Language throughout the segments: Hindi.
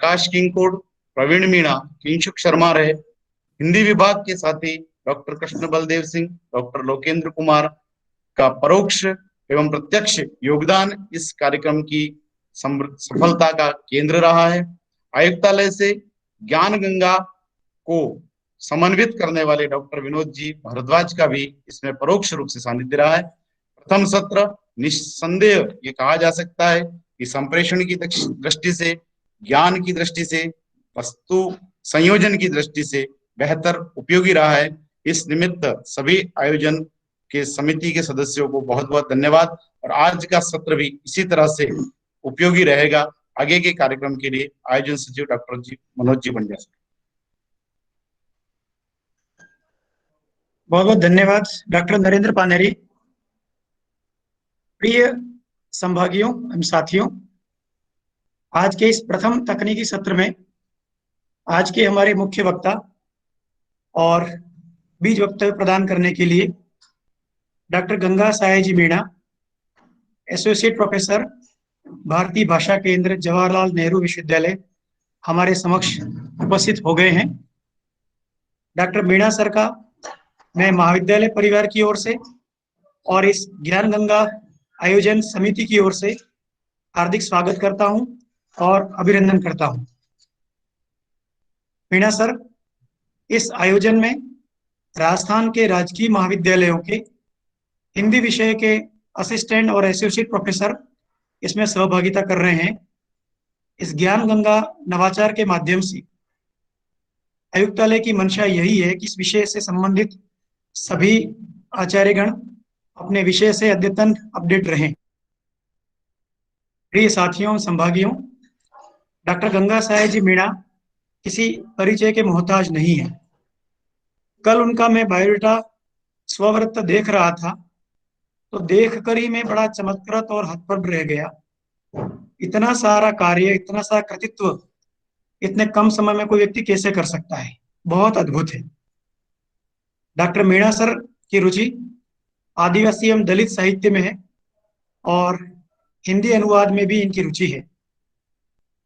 प्रकाश किंगकोड, प्रवीण मीणा, किंशुक शर्मा रहे। हिंदी विभाग के साथी डॉक्टर कृष्ण बलदेव सिंह, डॉक्टर लोकेंद्र कुमार का परोक्ष एवं प्रत्यक्ष योगदान इस कार्यक्रम की सफलता का केंद्र रहा है। आयुक्तालय से ज्ञान गंगा को समन्वित करने वाले डॉक्टर विनोद जी भारद्वाज का भी इसमें परोक्ष रूप से सानिध्य रहा है। प्रथम सत्र निस्संदेह ये कहा जा सकता है कि संप्रेषण की दृष्टि से, ज्ञान की दृष्टि से, वस्तु संयोजन की दृष्टि से बेहतर उपयोगी रहा है। इस निमित्त सभी आयोजन के समिति के सदस्यों को बहुत बहुत धन्यवाद। और आज का सत्र भी इसी तरह से उपयोगी रहेगा आगे के कार्यक्रम के लिए। आयोजन सचिव डॉक्टर जी मनोज जी बंडिया। बहुत बहुत धन्यवाद डॉक्टर नरेंद्र पानेरी। प्रिय संभागियों एवं साथियों, आज के इस प्रथम तकनीकी सत्र में आज के हमारे मुख्य वक्ता और बीज वक्तव्य प्रदान करने के लिए डॉक्टर गंगा साया जी मीणा, एसोसिएट प्रोफेसर, भारतीय भाषा केंद्र, जवाहरलाल नेहरू विश्वविद्यालय, हमारे समक्ष उपस्थित हो गए हैं। डॉक्टर मीणा सर का मैं महाविद्यालय परिवार की ओर से और इस ज्ञान गंगा आयोजन समिति की ओर से हार्दिक स्वागत करता हूं और अभिनंदन करता हूं। मीणा सर इस आयोजन में राजस्थान के राजकीय महाविद्यालयों के हिंदी विषय के असिस्टेंट और एसोसिएट प्रोफेसर इसमें सहभागिता कर रहे हैं। इस ज्ञान गंगा नवाचार के माध्यम से आयुक्तालय की मंशा यही है कि इस विषय से संबंधित सभी आचार्यगण अपने विषय से अद्यतन अपडेट रहें। प्रिय साथियों, संभागियों, डॉक्टर गंगा साया जी मीणा किसी परिचय के मोहताज नहीं है। कल उनका मैं बायोडाटा स्ववृत्त देख रहा था तो देखकर ही मैं बड़ा चमत्कृत और हतप्रभ रह गया। इतना सारा कार्य, इतना सारा कृतित्व इतने कम समय में कोई व्यक्ति कैसे कर सकता है, बहुत अद्भुत है। डॉक्टर मीणा सर की रुचि आदिवासी एवं दलित साहित्य में है और हिंदी अनुवाद में भी इनकी रुचि है।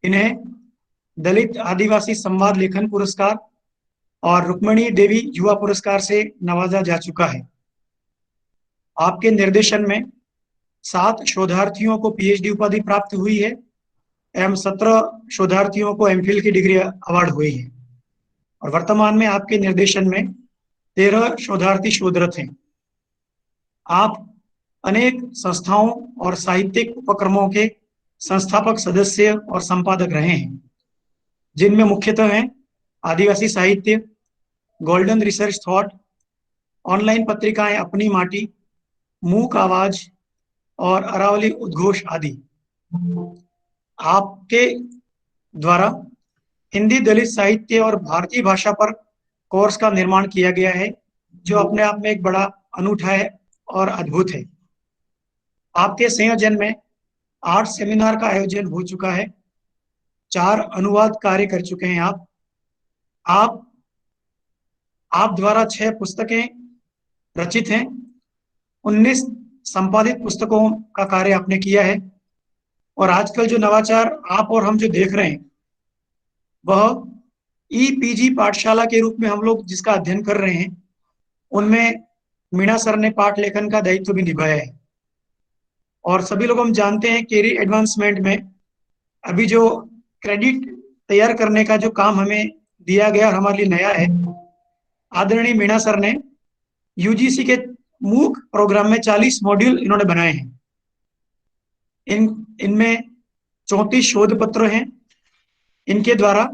इन्हें दलित आदिवासी संवाद लेखन पुरस्कार और रुक्मणी देवी युवा पुरस्कार से नवाजा जा चुका है। आपके निर्देशन में 7 शोधार्थियों को पीएचडी उपाधि प्राप्त हुई है एवं 17 शोधार्थियों को एमफिल की डिग्री अवार्ड हुई है और वर्तमान में आपके निर्देशन में 13 शोधार्थी शोधरत हैं। आप अनेक संस्थाओं और साहित्यिक उपक्रमों के संस्थापक सदस्य और संपादक रहे हैं, जिनमें मुख्यतः हैं आदिवासी साहित्य, गोल्डन रिसर्च थॉट, ऑनलाइन पत्रिकाएं अपनी माटी, मूक आवाज और अरावली उद्घोष आदि। आपके द्वारा हिंदी दलित साहित्य और भारतीय भाषा पर कोर्स का निर्माण किया गया है, जो अपने आप में एक बड़ा अनूठा है और अद्भुत है। आपके संयोजन में 8 सेमिनार का आयोजन हो चुका है, 4 अनुवाद कार्य कर चुके हैं आप द्वारा 6 पुस्तकें रचित हैं, 19 संपादित पुस्तकों का कार्य आपने किया है और आजकल जो नवाचार आप और हम जो देख रहे हैं वह ईपीजी पाठशाला के रूप में हम लोग जिसका अध्ययन कर रहे हैं, उनमें मीणा सर ने पाठ लेखन का दायित्व भी निभाया है। और सभी लोग हम जानते हैं कैरियर एडवांसमेंट में अभी जो क्रेडिट तैयार करने का जो काम हमें दिया गया और हमारे लिए नया है, आदरणीय मीणा सर ने यूजीसी के मूक प्रोग्राम में 40 मॉड्यूल इन्होंने बनाए हैं। इनमें 34 शोध पत्र हैं। इनके द्वारा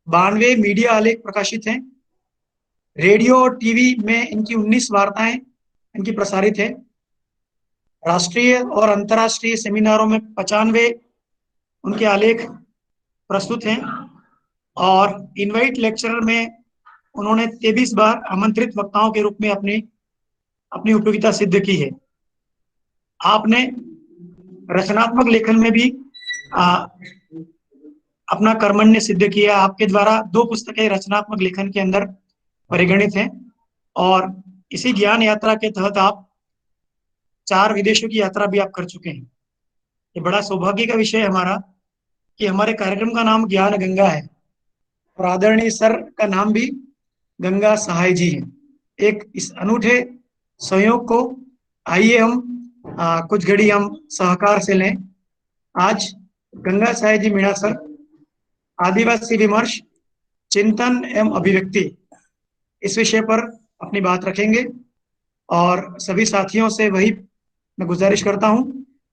92 मीडिया आलेख प्रकाशित हैं। रेडियो और टीवी में इनकी 19 वार्ताएं इनकी प्रसारित है। राष्ट्रीय और अंतर्राष्ट्रीय सेमिनारों में 95 उनके आलेख प्रस्तुत हैं और इनवाइट लेक्चरर में उन्होंने 23 बार आमंत्रित वक्ताओं के रूप में अपनी उपयोगिता सिद्ध की है। आपने रचनात्मक लेखन में भी अपना कर्मण्य सिद्ध किया। आपके द्वारा 2 पुस्तकें रचनात्मक लेखन के अंदर परिगणित हैं और इसी ज्ञान यात्रा के तहत आप 4 विदेशों की यात्रा भी आप कर चुके हैं। ये बड़ा सौभाग्य का विषय है हमारा कि हमारे कार्यक्रम का नाम ज्ञान गंगा है और आदरणीय सर का नाम भी गंगा सहाय जी है। एक इस अनूठे संयोग को आइए हम कुछ घड़ी हम सहकार से लें। आज गंगा सहाय जी मीणा सर आदिवासी विमर्श, चिंतन एवं अभिव्यक्ति इस विषय पर अपनी बात रखेंगे और सभी साथियों से वही मैं गुजारिश करता हूं,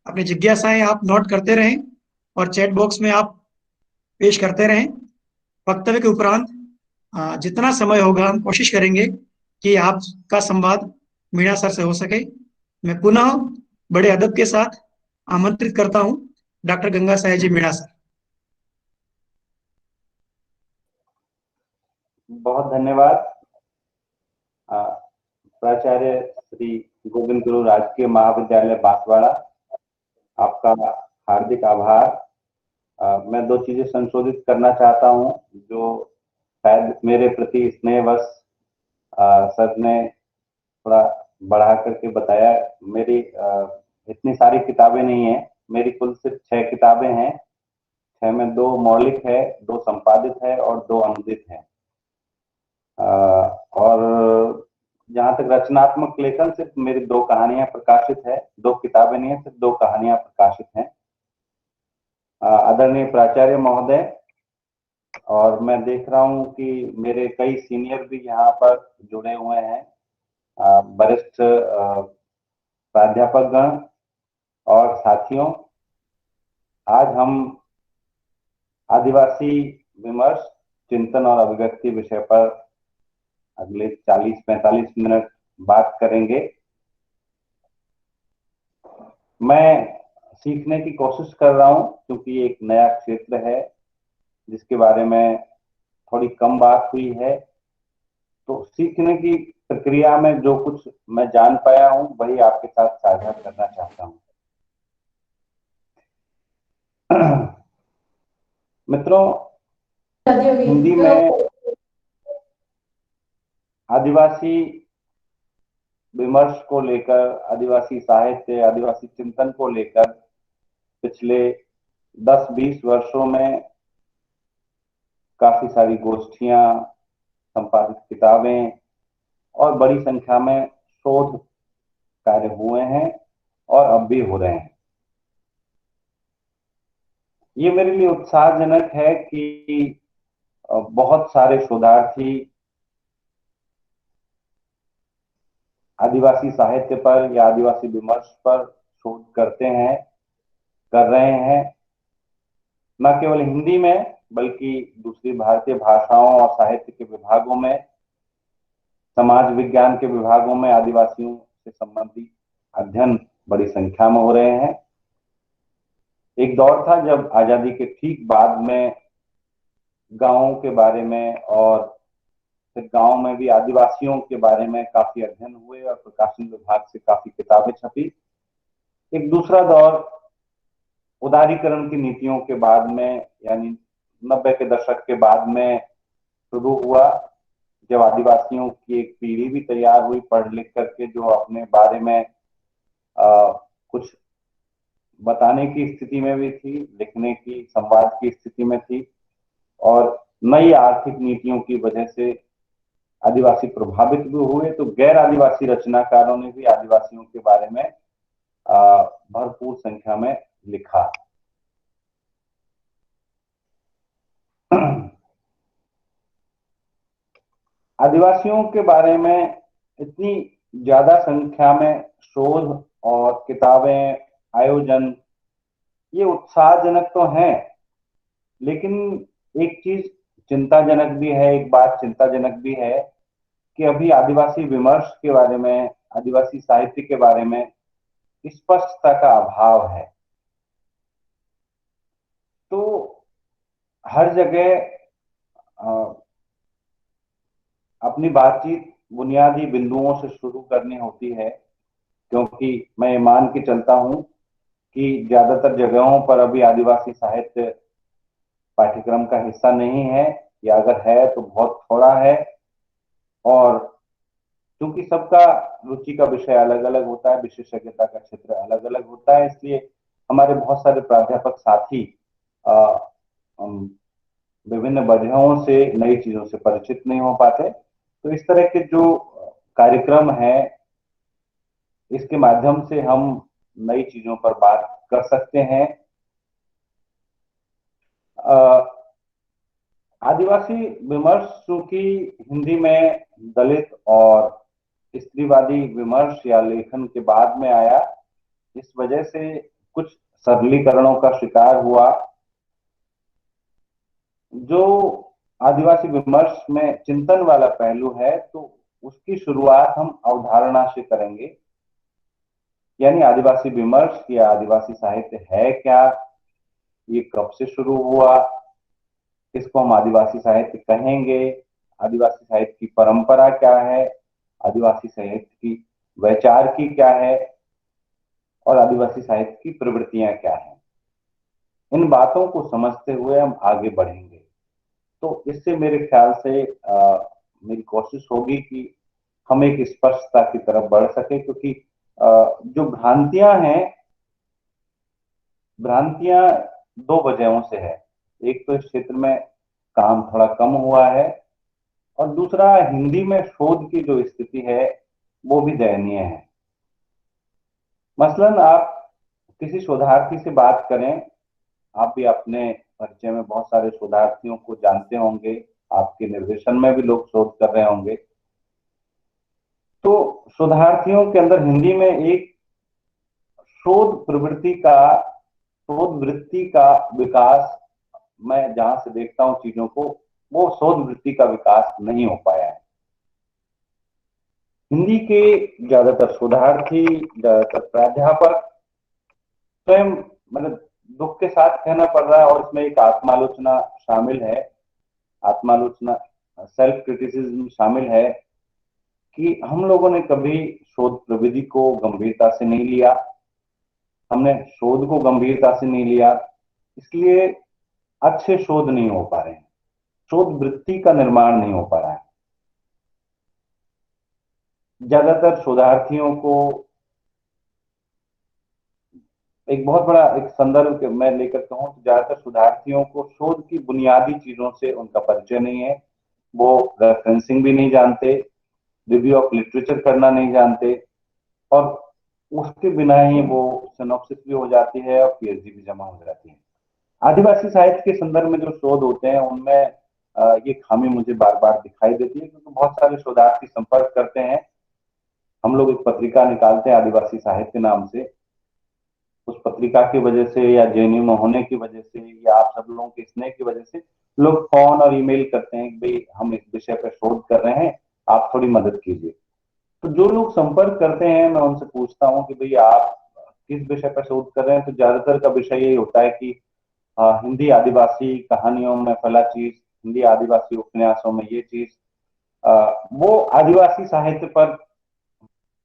अपनी जिज्ञासाएं आप नोट करते रहें और चैट बॉक्स में आप पेश करते रहें। वक्तव्य के उपरांत जितना समय होगा हम कोशिश करेंगे कि आपका संवाद मीणा सर से हो सके। मैं पुनः बड़े अदब के साथ आमंत्रित करता हूं डॉक्टर गंगा सहाय जी मीणा सर। बहुत धन्यवाद। प्राचार्य श्री गोविंद गुरु राजकीय महाविद्यालय बांसवाड़ा, आपका हार्दिक आभार। मैं दो चीजें संशोधित करना चाहता हूं जो शायद मेरे प्रति स्नेहवश सर ने थोड़ा बढ़ा करके बताया। मेरी इतनी सारी किताबें नहीं है, मेरी कुल सिर्फ 6 किताबें हैं। 6 में 2 मौलिक है, 2 संपादित है और 2 अनुदित है। और जहां तक रचनात्मक लेखन, सिर्फ मेरी 2 कहानियां प्रकाशित है, 2 किताबें नहीं है, सिर्फ 2 कहानियां प्रकाशित हैं। आदरणीय प्राचार्य महोदय, और मैं देख रहा हूं कि मेरे कई सीनियर भी यहाँ पर जुड़े हुए हैं, वरिष्ठ प्राध्यापक गण और साथियों। आज हम आदिवासी विमर्श, चिंतन और अभिव्यक्ति विषय पर अगले 40-45 मिनट बात करेंगे। मैं सीखने की कोशिश कर रहा हूं क्योंकि एक नया क्षेत्र है जिसके बारे में थोड़ी कम बात हुई है, तो सीखने की प्रक्रिया में जो कुछ मैं जान पाया हूं वही आपके साथ साझा करना चाहता हूं। मित्रों, हिंदी में आदिवासी विमर्श को लेकर, आदिवासी साहित्य, आदिवासी चिंतन को लेकर पिछले 10-20 वर्षों में काफी सारी गोष्ठियां, संपादित किताबें और बड़ी संख्या में शोध कार्य हुए हैं और अब भी हो रहे हैं। ये मेरे लिए उत्साहजनक है कि बहुत सारे शोधार्थी आदिवासी साहित्य पर या आदिवासी विमर्श पर शोध करते हैं, कर रहे हैं, न केवल हिंदी में बल्कि दूसरी भारतीय भाषाओं और साहित्य के विभागों में, समाज विज्ञान के विभागों में आदिवासियों से संबंधित अध्ययन बड़ी संख्या में हो रहे हैं। एक दौर था जब आजादी के ठीक बाद में गांवों के बारे में और फिर गांव में भी आदिवासियों के बारे में काफी अध्ययन हुए और प्रकाशन विभाग से काफी किताबें छपी। एक दूसरा दौर उदारीकरण की नीतियों के बाद में, यानी 90 के दशक के बाद में शुरू हुआ, जब आदिवासियों की एक पीढ़ी भी तैयार हुई पढ़ लिख करके, जो अपने बारे में कुछ बताने की स्थिति में भी थी, लिखने की, संवाद की स्थिति में थी। और नई आर्थिक नीतियों की वजह से आदिवासी प्रभावित भी हुए, तो गैर आदिवासी रचनाकारों ने भी आदिवासियों के बारे में भरपूर संख्या में लिखा। आदिवासियों के बारे में इतनी ज्यादा संख्या में शोध और किताबें, आयोजन, ये उत्साहजनक तो हैं, लेकिन एक चीज चिंताजनक भी है, एक बात चिंताजनक भी है कि अभी आदिवासी विमर्श के बारे में, आदिवासी साहित्य के बारे में स्पष्टता का अभाव है। तो हर जगह अपनी बातचीत बुनियादी बिंदुओं से शुरू करनी होती है, क्योंकि मैं मान के चलता हूं कि ज्यादातर जगहों पर अभी आदिवासी साहित्य पाठ्यक्रम का हिस्सा नहीं है, या अगर है तो बहुत थोड़ा है। और क्योंकि सबका रुचि का विषय अलग अलग होता है, विशेषज्ञता का क्षेत्र अलग अलग होता है, इसलिए हमारे बहुत सारे प्राध्यापक साथी विभिन्न वजहों से नई चीजों से परिचित नहीं हो पाते। तो इस तरह के जो कार्यक्रम है, इसके माध्यम से हम नई चीजों पर बात कर सकते हैं। आदिवासी विमर्श चूंकि हिंदी में दलित और स्त्रीवादी विमर्श या लेखन के बाद में आया, इस वजह से कुछ सरलीकरणों का शिकार हुआ। जो आदिवासी विमर्श में चिंतन वाला पहलू है, तो उसकी शुरुआत हम अवधारणा से करेंगे। यानी आदिवासी विमर्श या आदिवासी साहित्य है क्या, ये कब से शुरू हुआ, इसको हम आदिवासी साहित्य कहेंगे, आदिवासी साहित्य की परंपरा क्या है, आदिवासी साहित्य की वैचारिकी क्या है, और आदिवासी साहित्य की प्रवृत्तियां क्या हैं। इन बातों को समझते हुए हम आगे बढ़ेंगे। तो इससे मेरे ख्याल से मेरी कोशिश होगी कि हम एक स्पष्टता की तरफ बढ़ सके, क्योंकि जो भ्रांतियां दो वजहों से है। एक तो इस क्षेत्र में काम थोड़ा कम हुआ है, और दूसरा हिंदी में शोध की जो स्थिति है वो भी दयनीय है। मसलन आप किसी शोधार्थी से बात करें, आप भी अपने परिचय में बहुत सारे शोधार्थियों को जानते होंगे, आपके निर्देशन में भी लोग शोध कर रहे होंगे। तो शोधार्थियों के अंदर हिंदी में एक शोध वृत्ति का विकास, मैं जहां से देखता हूं चीजों को, वो शोध वृत्ति का विकास नहीं हो पाया है। हिंदी के ज्यादातर शोधार्थी, ज्यादातर प्राध्यापक स्वयं, मतलब दुख के साथ कहना पड़ रहा है, और इसमें एक आत्मालोचना शामिल है, आत्मालोचना सेल्फ क्रिटिसिज्म शामिल है, कि हम लोगों ने कभी शोध प्रविधि को गंभीरता से नहीं लिया, हमने शोध को गंभीरता से नहीं लिया, इसलिए अच्छे शोध नहीं हो पा रहे हैं, शोध वृत्ति का निर्माण नहीं हो पा रहा है। ज्यादातर शोधार्थियों को एक बहुत बड़ा एक संदर्भ मैं लेकर कहूं तो ज्यादातर शोधार्थियों को शोध की बुनियादी चीजों से उनका परिचय नहीं है। वो रेफरेंसिंग भी नहीं जानते, रिव्यू ऑफ लिटरेचर करना नहीं जानते, और उसके बिना ही वो सिनॉप्सिस भी हो जाती है और पीएचडी भी जमा हो जाती है। आदिवासी साहित्य के संदर्भ में जो शोध होते हैं उनमें ये खामी मुझे बार बार दिखाई देती है, क्योंकि बहुत सारे शोधार्थी संपर्क करते हैं। हम लोग एक पत्रिका निकालते हैं आदिवासी साहित्य नाम से, उस पत्रिका की वजह से या जेएनयू में होने की वजह से या आप सब लोगों के स्नेह की वजह से लोग फोन और ईमेल करते हैं कि भाई हम इस विषय पर शोध कर रहे हैं, आप थोड़ी मदद कीजिए। तो जो लोग संपर्क करते हैं, मैं उनसे पूछता हूँ कि भाई आप किस विषय पर शोध कर रहे हैं, तो ज्यादातर का विषय यही होता है कि हिंदी आदिवासी कहानियों में फला चीज, हिंदी आदिवासी उपन्यासों में ये चीज। वो आदिवासी साहित्य पर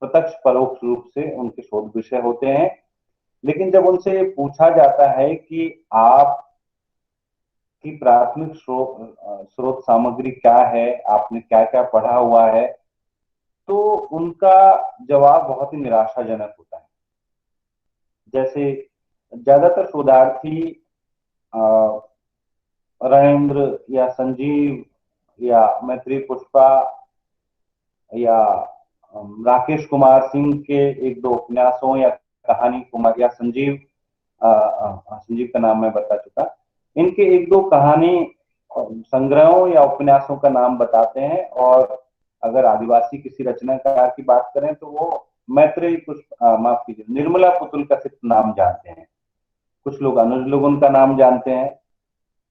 प्रत्यक्ष परोक्ष रूप से उनके शोध विषय होते हैं। लेकिन जब उनसे पूछा जाता है कि आप की प्राथमिक स्रोत सामग्री क्या है, आपने क्या क्या पढ़ा हुआ है, तो उनका जवाब बहुत ही निराशाजनक होता है। जैसे ज्यादातर शोधार्थी राजेंद्र या संजीव या मैत्री पुष्पा या राकेश कुमार सिंह के एक दो उपन्यासों या कहानी कुमार या संजीव का नाम मैं बता चुका, इनके एक दो कहानी संग्रहों या उपन्यासों का नाम बताते हैं। और अगर आदिवासी किसी रचनाकार की बात करें तो वो मैत्रेयी माफ कीजिए, निर्मला पुतुल का सिर्फ नाम जानते हैं, कुछ लोग अनुज लुगुन का नाम जानते हैं।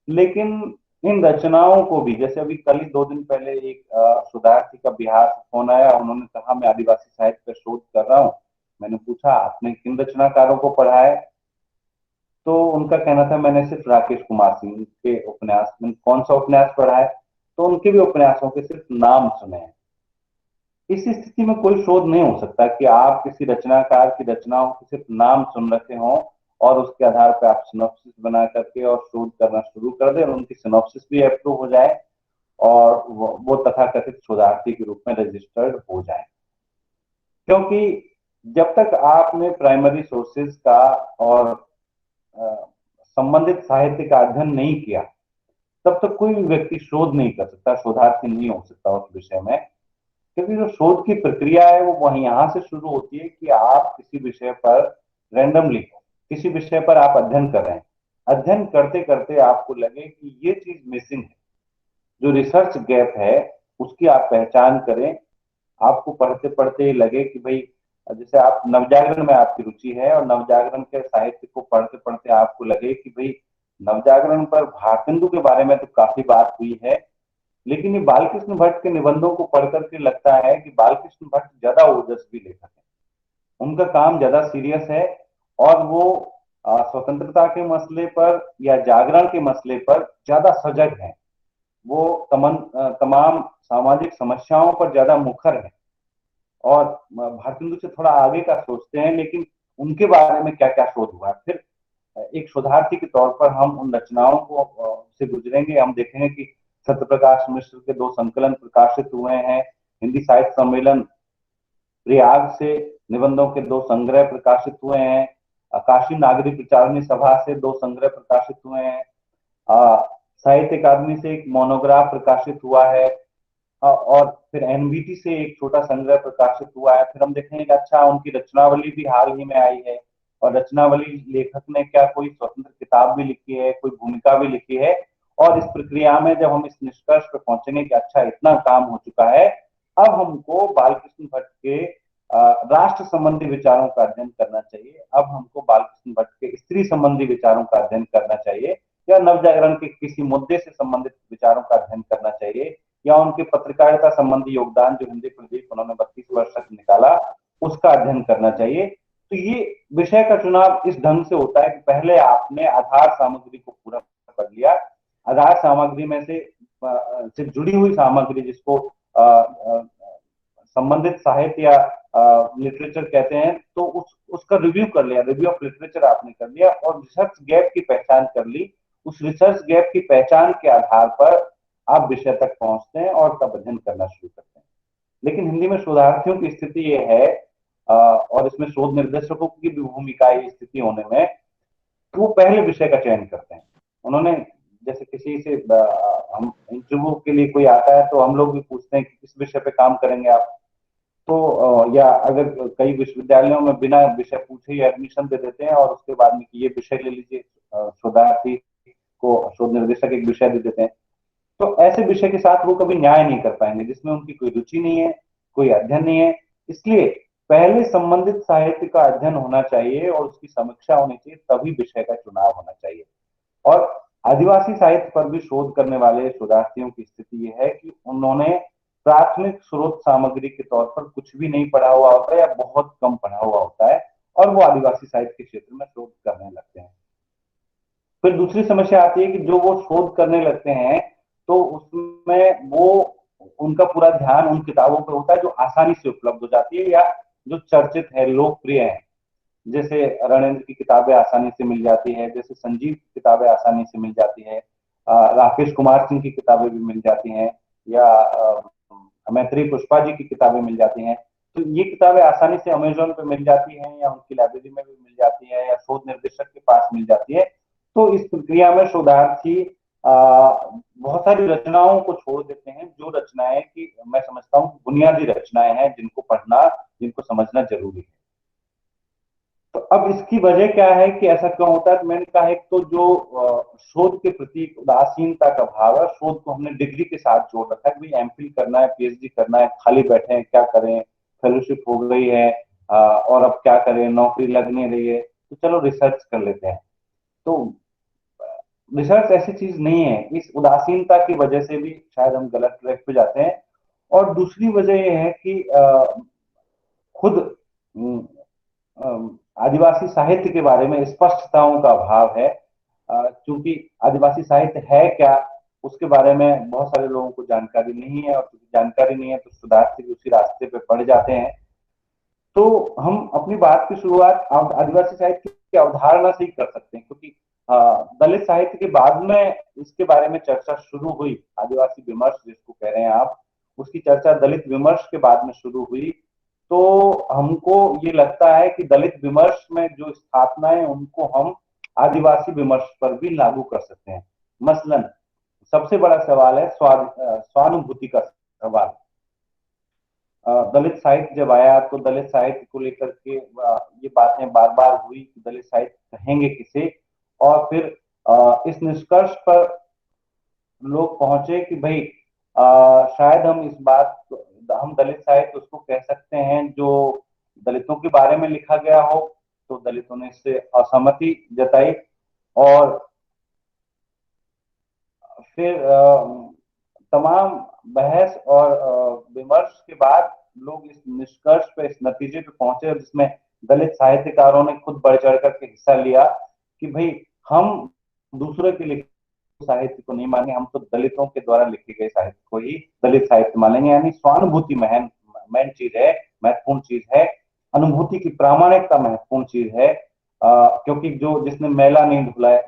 लेकिन इन रचनाओं को भी, जैसे अभी कल ही 2 दिन पहले एक शोधार्थी का बिहार से फोन आया, उन्होंने कहा मैं आदिवासी साहित्य पर शोध कर रहा हूँ। मैंने पूछा आपने किन रचनाकारों को पढ़ा है, तो उनका कहना था मैंने सिर्फ राकेश कुमार सिंह के उपन्यास, में कौन सा उपन्यास पढ़ा है, तो उनके भी उपन्यासों के सिर्फ नाम सुने हैं। इस स्थिति में कोई शोध नहीं हो सकता कि आप किसी रचनाकार की रचनाओं के सिर्फ नाम सुन रखे हों और उसके आधार पर आप सिनॉप्सिस बना करके और शोध करना शुरू कर दें और उनकी सिनॉप्सिस भी अप्रूव हो जाए और वो तथाकथित शोधार्थी के रूप में रजिस्टर्ड हो जाए। क्योंकि जब तक आपने प्राइमरी सोर्सेज का और संबंधित साहित्य का अध्ययन नहीं किया, तब तक कोई भी व्यक्ति शोध नहीं कर सकता, शोधार्थी नहीं हो सकता उस विषय में। क्योंकि जो शोध की प्रक्रिया है वो वहीं यहाँ से शुरू होती है कि आप किसी विषय पर रैंडमली, किसी विषय पर आप अध्ययन कर रहे हैं, अध्ययन करते करते आपको लगे कि ये चीज मिसिंग है, जो रिसर्च गैप है उसकी आप पहचान करें। आपको पढ़ते पढ़ते लगे कि भाई, जैसे आप नवजागरण में आपकी रुचि है और नवजागरण के साहित्य को पढ़ते पढ़ते आपको लगे कि भाई नवजागरण पर भारतेंदु के बारे में तो काफी बात हुई है, लेकिन ये बालकृष्ण भट्ट के निबंधों को पढ़ करके लगता है कि बालकृष्ण भट्ट ज्यादा ओजस्वी लेखक है, उनका काम ज्यादा सीरियस है और वो स्वतंत्रता के मसले पर या जागरण के मसले पर ज्यादा सजग है। वो तमाम सामाजिक समस्याओं पर ज्यादा मुखर है और भारतेंदु से थोड़ा आगे का सोचते हैं, लेकिन उनके बारे में क्या क्या शोध हुआ है। फिर एक शोधार्थी के तौर पर हम उन रचनाओं को से गुजरेंगे। हम देखेंगे कि सत्यप्रकाश मिश्र के 2 संकलन प्रकाशित हुए हैं, हिंदी साहित्य सम्मेलन प्रयाग से निबंधों के 2 संग्रह प्रकाशित हुए हैं, काशी नागरिक विचारणी सभा से 2 संग्रह प्रकाशित हुए हैं, साहित्य अकादमी से एक मोनोग्राफ प्रकाशित हुआ है, और फिर एनबीटी से एक छोटा संग्रह प्रकाशित हुआ है। फिर हम देखेंगे कि अच्छा, उनकी रचनावली भी हाल ही में आई है, और रचनावली लेखक ने क्या कोई स्वतंत्र किताब भी लिखी है, कोई भूमिका भी लिखी है। और इस प्रक्रिया में जब हम इस निष्कर्ष पर पहुंचेंगे कि अच्छा इतना काम हो चुका है, अब हमको बालकृष्ण भट्ट के राष्ट्र संबंधी विचारों का अध्ययन करना चाहिए, अब हमको बालकृष्ण भट्ट के स्त्री संबंधी विचारों का अध्ययन करना चाहिए, या नवजागरण के किसी मुद्दे से संबंधित विचारों का अध्ययन करना चाहिए, या उनके पत्रकारिता संबंधी योगदान जो हिंदी प्रदीप उन्होंने 32 वर्ष तक निकाला उसका अध्ययन करना चाहिए। तो ये विषय का चुनाव इस ढंग से होता है कि पहले आपने आधार सामग्री को पूरा कर लिया, आधार सामग्री में से जुड़ी हुई सामग्री जिसको संबंधित साहित्य या लिटरेचर कहते हैं, तो उसका रिव्यू कर लिया, रिव्यू ऑफ लिटरेचर आपने कर लिया और रिसर्च गैप की पहचान कर ली। उस रिसर्च गैप की पहचान के आधार पर आप विषय तक पहुंचते हैं और तब अध्ययन करना शुरू करते हैं। लेकिन हिंदी में शोधार्थियों की स्थिति ये है, और इसमें शोध निर्देशकों की भी भूमिका है स्थिति होने में, कि वो पहले विषय का चयन करते हैं। उन्होंने, जैसे किसी से हम इंटरव्यू के लिए कोई आता है तो हम लोग भी पूछते हैं कि किस विषय पे काम करेंगे आप, तो या अगर कई विश्वविद्यालयों में बिना विषय पूछे ही एडमिशन दे देते हैं और उसके बाद में ये विषय ले लीजिए, शोधार्थी को शोध निर्देशक एक विषय दे देते हैं, तो ऐसे विषय के साथ वो कभी न्याय नहीं कर पाएंगे जिसमें उनकी कोई रुचि नहीं है, कोई अध्ययन नहीं है। इसलिए पहले संबंधित साहित्य का अध्ययन होना चाहिए और उसकी समीक्षा होनी चाहिए, तभी विषय का चुनाव होना चाहिए। और आदिवासी साहित्य पर भी शोध करने वाले शोधार्थियों की स्थिति यह है कि उन्होंने प्राथमिक स्रोत सामग्री के तौर पर कुछ भी नहीं पढ़ा हुआ होता है या बहुत कम पढ़ा हुआ होता है, और वो आदिवासी साहित्य के क्षेत्र में शोध करने लगते हैं। फिर दूसरी समस्या आती है कि जो वो शोध करने लगते हैं तो उसमें वो उनका पूरा ध्यान उन किताबों पर होता है जो आसानी से उपलब्ध हो जाती है या जो चर्चित है, लोकप्रिय है। जैसे रणेंद्र की किताबें आसानी से मिल जाती है, जैसे संजीव की किताबें आसानी से मिल जाती है, राकेश कुमार सिंह की किताबें भी मिल जाती हैं, या मैत्री पुष्पा जी की किताबें मिल जाती हैं। तो ये किताबें आसानी से अमेजोन पे मिल जाती हैं या उनकी लाइब्रेरी में भी मिल जाती है या शोध निर्देशक के पास मिल जाती है। तो इस प्रक्रिया में शोधार्थी बहुत सारी रचनाओं को छोड़ देते हैं, जो रचनाएं कि मैं समझता हूँ बुनियादी रचनाएं हैं जिनको पढ़ना, जिनको समझना जरूरी है। तो अब इसकी वजह क्या है कि ऐसा क्यों होता है? तो मैंने कहा, एक तो जो शोध के प्रति उदासीनता का भाव है, शोध को हमने डिग्री के साथ जोड़ रखा है कि भाई एमफिल करना है, पीएचडी करना है, खाली बैठे हैं क्या करें, फेलोशिप हो गई है और अब क्या करें, नौकरी लग नहीं रही है तो चलो रिसर्च कर लेते हैं। तो रिसर्च ऐसी चीज नहीं है। इस उदासीनता की वजह से भी शायद हम गलत ट्रैक पे जाते हैं। और दूसरी वजह यह है कि खुद आदिवासी साहित्य के बारे में स्पष्टताओं का अभाव है, क्योंकि आदिवासी साहित्य है क्या उसके बारे में बहुत सारे लोगों को जानकारी नहीं है, और क्योंकि जानकारी नहीं है तो शोधार्थी भी उसी रास्ते पे पड़ जाते हैं। तो हम अपनी बात की शुरुआत आदिवासी साहित्य की अवधारणा से ही कर सकते हैं, क्योंकि दलित साहित्य के बाद में इसके बारे में चर्चा शुरू हुई। आदिवासी विमर्श जिसको कह रहे हैं आप, उसकी चर्चा दलित विमर्श के बाद में शुरू हुई। तो हमको ये लगता है कि दलित विमर्श में जो स्थापना है उनको हम आदिवासी विमर्श पर भी लागू कर सकते हैं। मसलन सबसे बड़ा सवाल है स्वानुभूति का सवाल। दलित साहित्य जब आया तो दलित साहित्य को लेकर के ये बातें बार बार हुई कि दलित साहित्य कहेंगे किसे, और फिर इस निष्कर्ष पर लोग पहुंचे कि भाई शायद हम दलित साहित्य उसको कह सकते हैं जो दलितों के बारे में लिखा गया हो। तो दलितों ने इससे असहमति जताई, और फिर तमाम बहस और विमर्श के बाद लोग इस निष्कर्ष पे, इस नतीजे पे पहुंचे, जिसमें दलित साहित्यकारों ने खुद बढ़ चढ़ करके हिस्सा लिया कि भाई हम दूसरे के लिखे साहित्य को नहीं मानेंगे, हम तो दलितों के द्वारा लिखे गए साहित्य को ही दलित साहित्य मानेंगे। यानी स्वानुभूति मेन चीज है, महत्वपूर्ण चीज है। अनुभूति की प्रामाणिकता महत्वपूर्ण चीज है, क्योंकि जो जिसने मैला नहीं धुला है।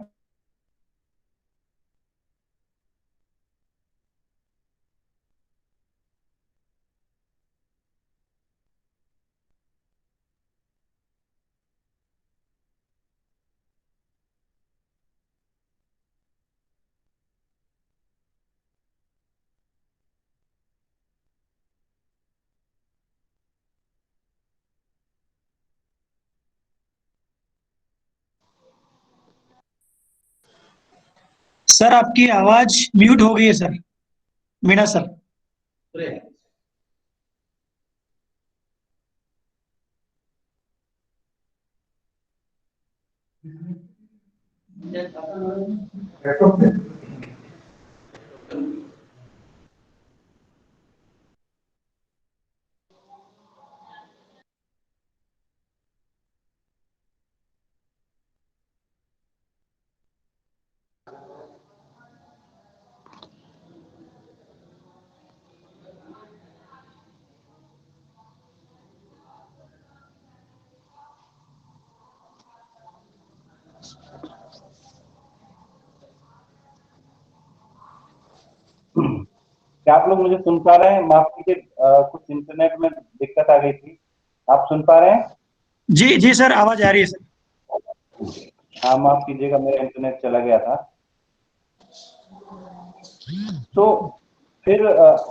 सर आपकी आवाज म्यूट हो गई है सर, मीणा सर। क्या आप लोग मुझे सुन पा रहे हैं? माफ कीजिए, कुछ इंटरनेट में दिक्कत आ गई थी। आप सुन पा रहे हैं? जी जी सर, आवाज आ रही है सर। हाँ, माफ कीजिएगा, मेरा इंटरनेट चला गया था। तो फिर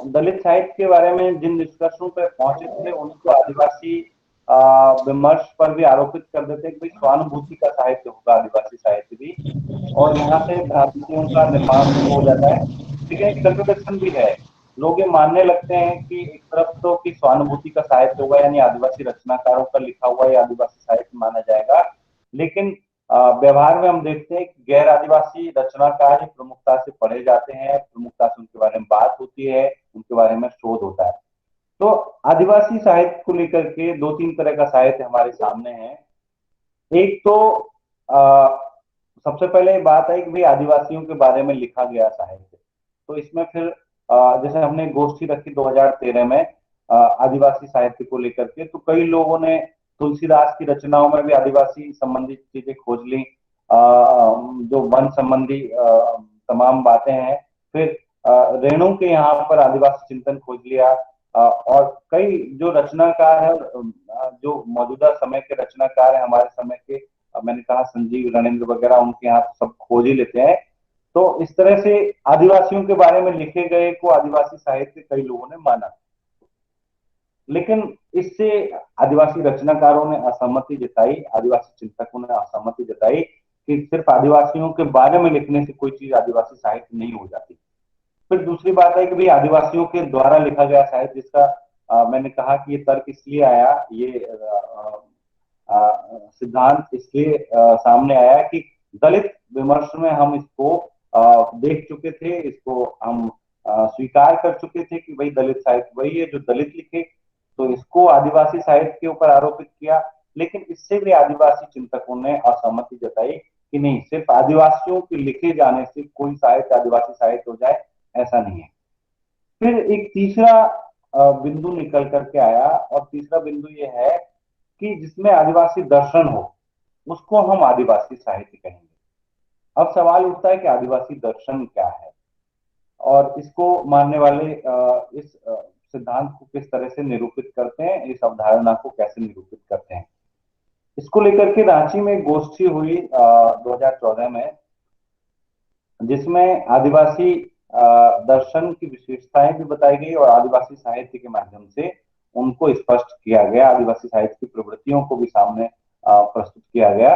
दलित साहित्य के बारे में जिन निष्कर्षों पर पहुंचे थे उनको आदिवासी विमर्श पर भी आरोपित कर देते कि भाई स्वानुभूति का साहित्य होगा आदिवासी साहित्य भी, और यहाँ से भ्रांतियों का निर्माण शुरू हो जाता है। लेकिन एक कंट्रोडिक्शन भी है। लोग ये मानने लगते हैं कि एक तरफ तो कि स्वानुभूति का साहित्य होगा, यानी आदिवासी रचनाकारों का लिखा हुआ या आदिवासी साहित्य माना जाएगा, लेकिन व्यवहार में हम देखते हैं कि गैर आदिवासी रचनाकार ही प्रमुखता से पढ़े जाते हैं, प्रमुखता से उनके बारे में बात होती है, उनके बारे में शोध होता है। तो आदिवासी साहित्य को लेकर के दो तीन तरह का साहित्य हमारे सामने है। एक तो सबसे पहले बात है कि भाई आदिवासियों के बारे में लिखा गया साहित्य। तो इसमें फिर जैसे हमने गोष्ठी रखी 2013 में आदिवासी साहित्य को लेकर के, तो कई लोगों ने तुलसीदास की रचनाओं में भी आदिवासी संबंधी चीजें खोज ली, जो वन संबंधी तमाम बातें हैं। फिर रेणु के यहाँ पर आदिवासी चिंतन खोज लिया, और कई जो रचनाकार है, जो मौजूदा समय के रचनाकार है हमारे समय के, मैंने कहा संजीव रणेंद्र वगैरह, उनके यहाँ सब खोज ही लेते हैं। तो इस तरह से आदिवासियों के बारे में लिखे गए को आदिवासी साहित्य कई लोगों ने माना, लेकिन इससे आदिवासी रचनाकारों ने असहमति जताई, आदिवासी चिंतकों ने असहमति जताई कि सिर्फ आदिवासियों के बारे में लिखने से कोई चीज आदिवासी साहित्य नहीं हो जाती। फिर दूसरी बात है कि भाई आदिवासियों के द्वारा लिखा गया साहित्य, जिसका मैंने कहा कि ये तर्क इसलिए आया, ये सिद्धांत इसलिए सामने आया कि दलित विमर्श में हम इसको देख चुके थे, इसको हम स्वीकार कर चुके थे कि भाई दलित साहित्य वही है जो दलित लिखे, तो इसको आदिवासी साहित्य के ऊपर आरोपित किया। लेकिन इससे भी आदिवासी चिंतकों ने असहमति जताई कि नहीं, सिर्फ आदिवासियों के लिखे जाने से कोई साहित्य आदिवासी साहित्य हो जाए, ऐसा नहीं है। फिर एक तीसरा बिंदु निकल करके आया, और तीसरा बिंदु ये है कि जिसमें आदिवासी दर्शन हो उसको हम आदिवासी साहित्य कहेंगे। अब सवाल उठता है कि आदिवासी दर्शन क्या है, और इसको मानने वाले इस सिद्धांत को किस तरह से निरूपित करते हैं, इस अवधारणा को कैसे निरूपित करते हैं। इसको लेकर के रांची में एक गोष्ठी हुई 2014 में, जिसमें आदिवासी दर्शन की विशेषताएं भी बताई गई और आदिवासी साहित्य के माध्यम से उनको स्पष्ट किया गया, आदिवासी साहित्य की प्रवृत्तियों को भी सामने प्रस्तुत किया गया।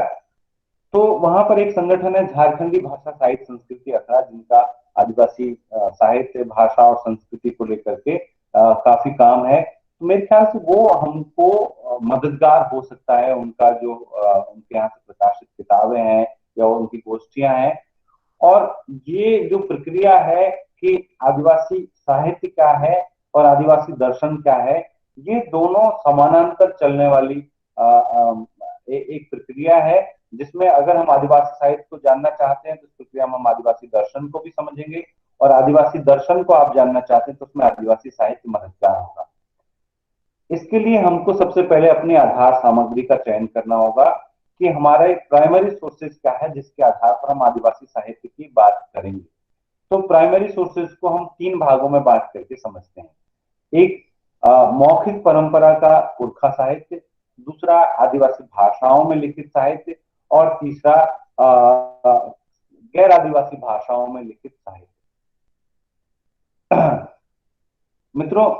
तो वहां पर एक संगठन है झारखंडी भाषा साहित्य संस्कृति अखड़ा, जिनका आदिवासी साहित्य, भाषा और संस्कृति को लेकर के काफी काम है। तो मेरे ख्याल से वो हमको मददगार हो सकता है, उनका जो उनके यहाँ से प्रकाशित किताबें हैं या उनकी गोष्ठियां हैं। और ये जो प्रक्रिया है कि आदिवासी साहित्य क्या है और आदिवासी दर्शन क्या है, ये दोनों समानांतर चलने वाली एक प्रक्रिया है, जिसमें अगर हम आदिवासी साहित्य को जानना चाहते हैं तो इस प्रक्रिया में हम आदिवासी दर्शन को भी समझेंगे, और आदिवासी दर्शन को आप जानना चाहते हैं तो उसमें आदिवासी साहित्य मददगार होगा। इसके लिए हमको सबसे पहले अपनी आधार सामग्री का चयन करना होगा कि हमारा एक प्राइमरी सोर्सेज क्या है जिसके आधार पर हम आदिवासी साहित्य की बात करेंगे। तो प्राइमरी सोर्सेज को हम 3 भागों में बांट करके समझते हैं। एक मौखिक परंपरा का पुरखा साहित्य, दूसरा आदिवासी भाषाओं में लिखित साहित्य, और तीसरा गैर आदिवासी भाषाओं में लिखित साहित्य। मित्रों,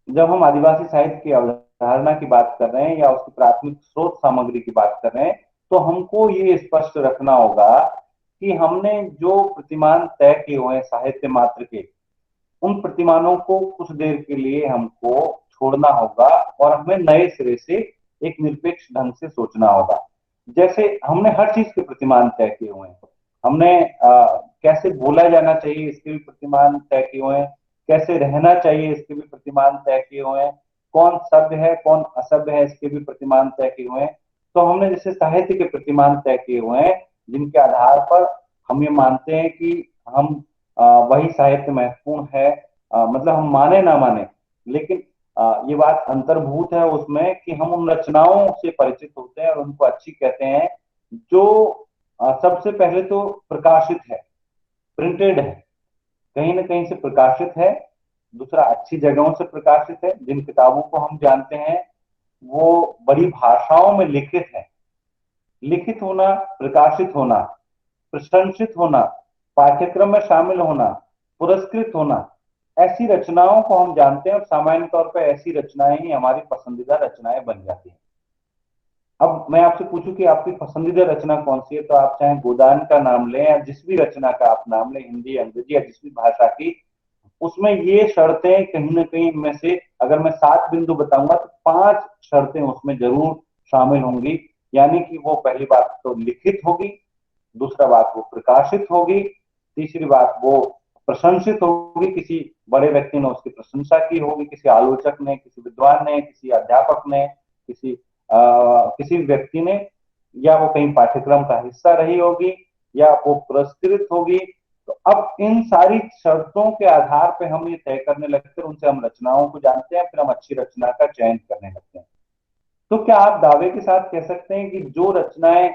जब हम आदिवासी साहित्य की अवधारणा की बात कर रहे हैं या उसकी प्राथमिक स्रोत सामग्री की बात कर रहे हैं, तो हमको ये स्पष्ट रखना होगा कि हमने जो प्रतिमान तय किए हुए हैं साहित्य मात्र के, उन प्रतिमानों को कुछ देर के लिए हमको छोड़ना होगा और हमें नए सिरे से एक निरपेक्ष ढंग से सोचना होगा। जैसे हमने हर चीज के प्रतिमान तय किए हुए हैं, हमने कैसे बोला जाना चाहिए इसके भी प्रतिमान तय किए हुए हैं, कैसे रहना चाहिए इसके भी प्रतिमान तय किए हुए हैं, कौन सभ्य है कौन असभ्य है इसके भी प्रतिमान तय किए हुए हैं। तो हमने जैसे साहित्य के प्रतिमान तय किए हुए हैं, जिनके आधार पर हम ये मानते हैं कि हम वही साहित्य महत्वपूर्ण है, मतलब हम माने ना माने, लेकिन ये बात अंतर्भूत है उसमें कि हम उन रचनाओं से परिचित होते हैं और उनको अच्छी कहते हैं जो सबसे पहले तो प्रकाशित है, प्रिंटेड है, कहीं ना कहीं से प्रकाशित है, दूसरा अच्छी जगहों से प्रकाशित है, जिन किताबों को हम जानते हैं वो बड़ी भाषाओं में लिखित है। लिखित होना, प्रकाशित होना, प्रशंसित होना, पाठ्यक्रम में शामिल होना, पुरस्कृत होना, ऐसी रचनाओं को हम जानते हैं और सामान्य तौर पर ऐसी रचनाएं ही हमारी पसंदीदा रचनाएं बन जाती हैं। अब मैं आपसे पूछूं कि आपकी पसंदीदा रचना कौन सी है, तो आप चाहे गोदान का नाम लें या जिस भी रचना का आप नाम लें, हिंदी, अंग्रेजी या जिस भी भाषा की, उसमें ये शर्तें कहीं ना कहीं में से अगर मैं 7 बिंदु बताऊंगा तो 5 शर्तें उसमें जरूर शामिल होंगी। यानी कि वो पहली बात तो लिखित होगी, दूसरा बात वो प्रकाशित होगी, तीसरी बात वो प्रशंसित होगी, किसी बड़े व्यक्ति ने उसकी प्रशंसा की होगी, किसी आलोचक ने, किसी विद्वान ने, किसी अध्यापक ने, किसी व्यक्ति ने, या वो कहीं पाठ्यक्रम का हिस्सा रही होगी, या वो पुरस्कृत होगी। तो अब इन सारी शर्तों के आधार पर हम ये तय करने लगते हैं, उनसे हम रचनाओं को जानते हैं, फिर हम अच्छी रचना का चयन करने लगते हैं। तो क्या आप दावे के साथ कह सकते हैं कि जो रचनाएं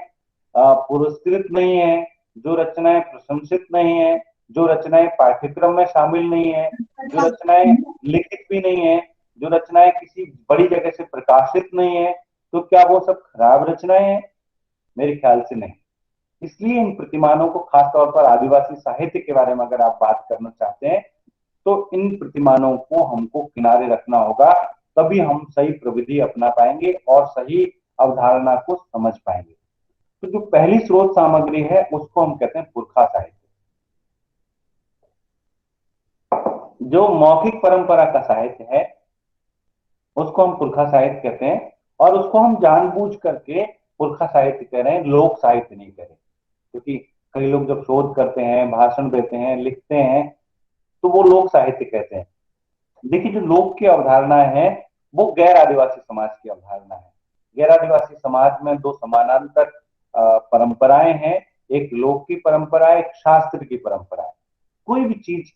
पुरस्कृत नहीं है, जो रचनाएं प्रशंसित नहीं है, जो रचनाएं पाठ्यक्रम में शामिल नहीं है, जो रचनाएं लिखित भी नहीं है, जो रचनाएं किसी बड़ी जगह से प्रकाशित नहीं है, तो क्या वो सब खराब रचनाएं हैं? मेरे ख्याल से नहीं। इसलिए इन प्रतिमानों को, खासतौर पर आदिवासी साहित्य के बारे में अगर आप बात करना चाहते हैं, तो इन प्रतिमानों को हमको किनारे रखना होगा, तभी हम सही प्रविधि अपना पाएंगे और सही अवधारणा को समझ पाएंगे। तो जो पहली स्रोत सामग्री है उसको हम कहते हैं पुरखा साहित्य। जो मौखिक परंपरा का साहित्य है उसको हम पुरखा साहित्य कहते हैं, और उसको हम जानबूझ करके पुरखा साहित्य कह रहे हैं, लोक साहित्य नहीं कह रहे, क्योंकि कई लोग जब शोध करते हैं, भाषण देते हैं, लिखते हैं, तो वो लोक साहित्य कहते हैं। देखिए, जो लोक की अवधारणा है वो गैर आदिवासी समाज की अवधारणा है। गैर आदिवासी समाज में 2 समानांतर परंपराएं हैं, एक लोक की परंपरा, एक शास्त्र की परंपरा है। कोई भी चीज,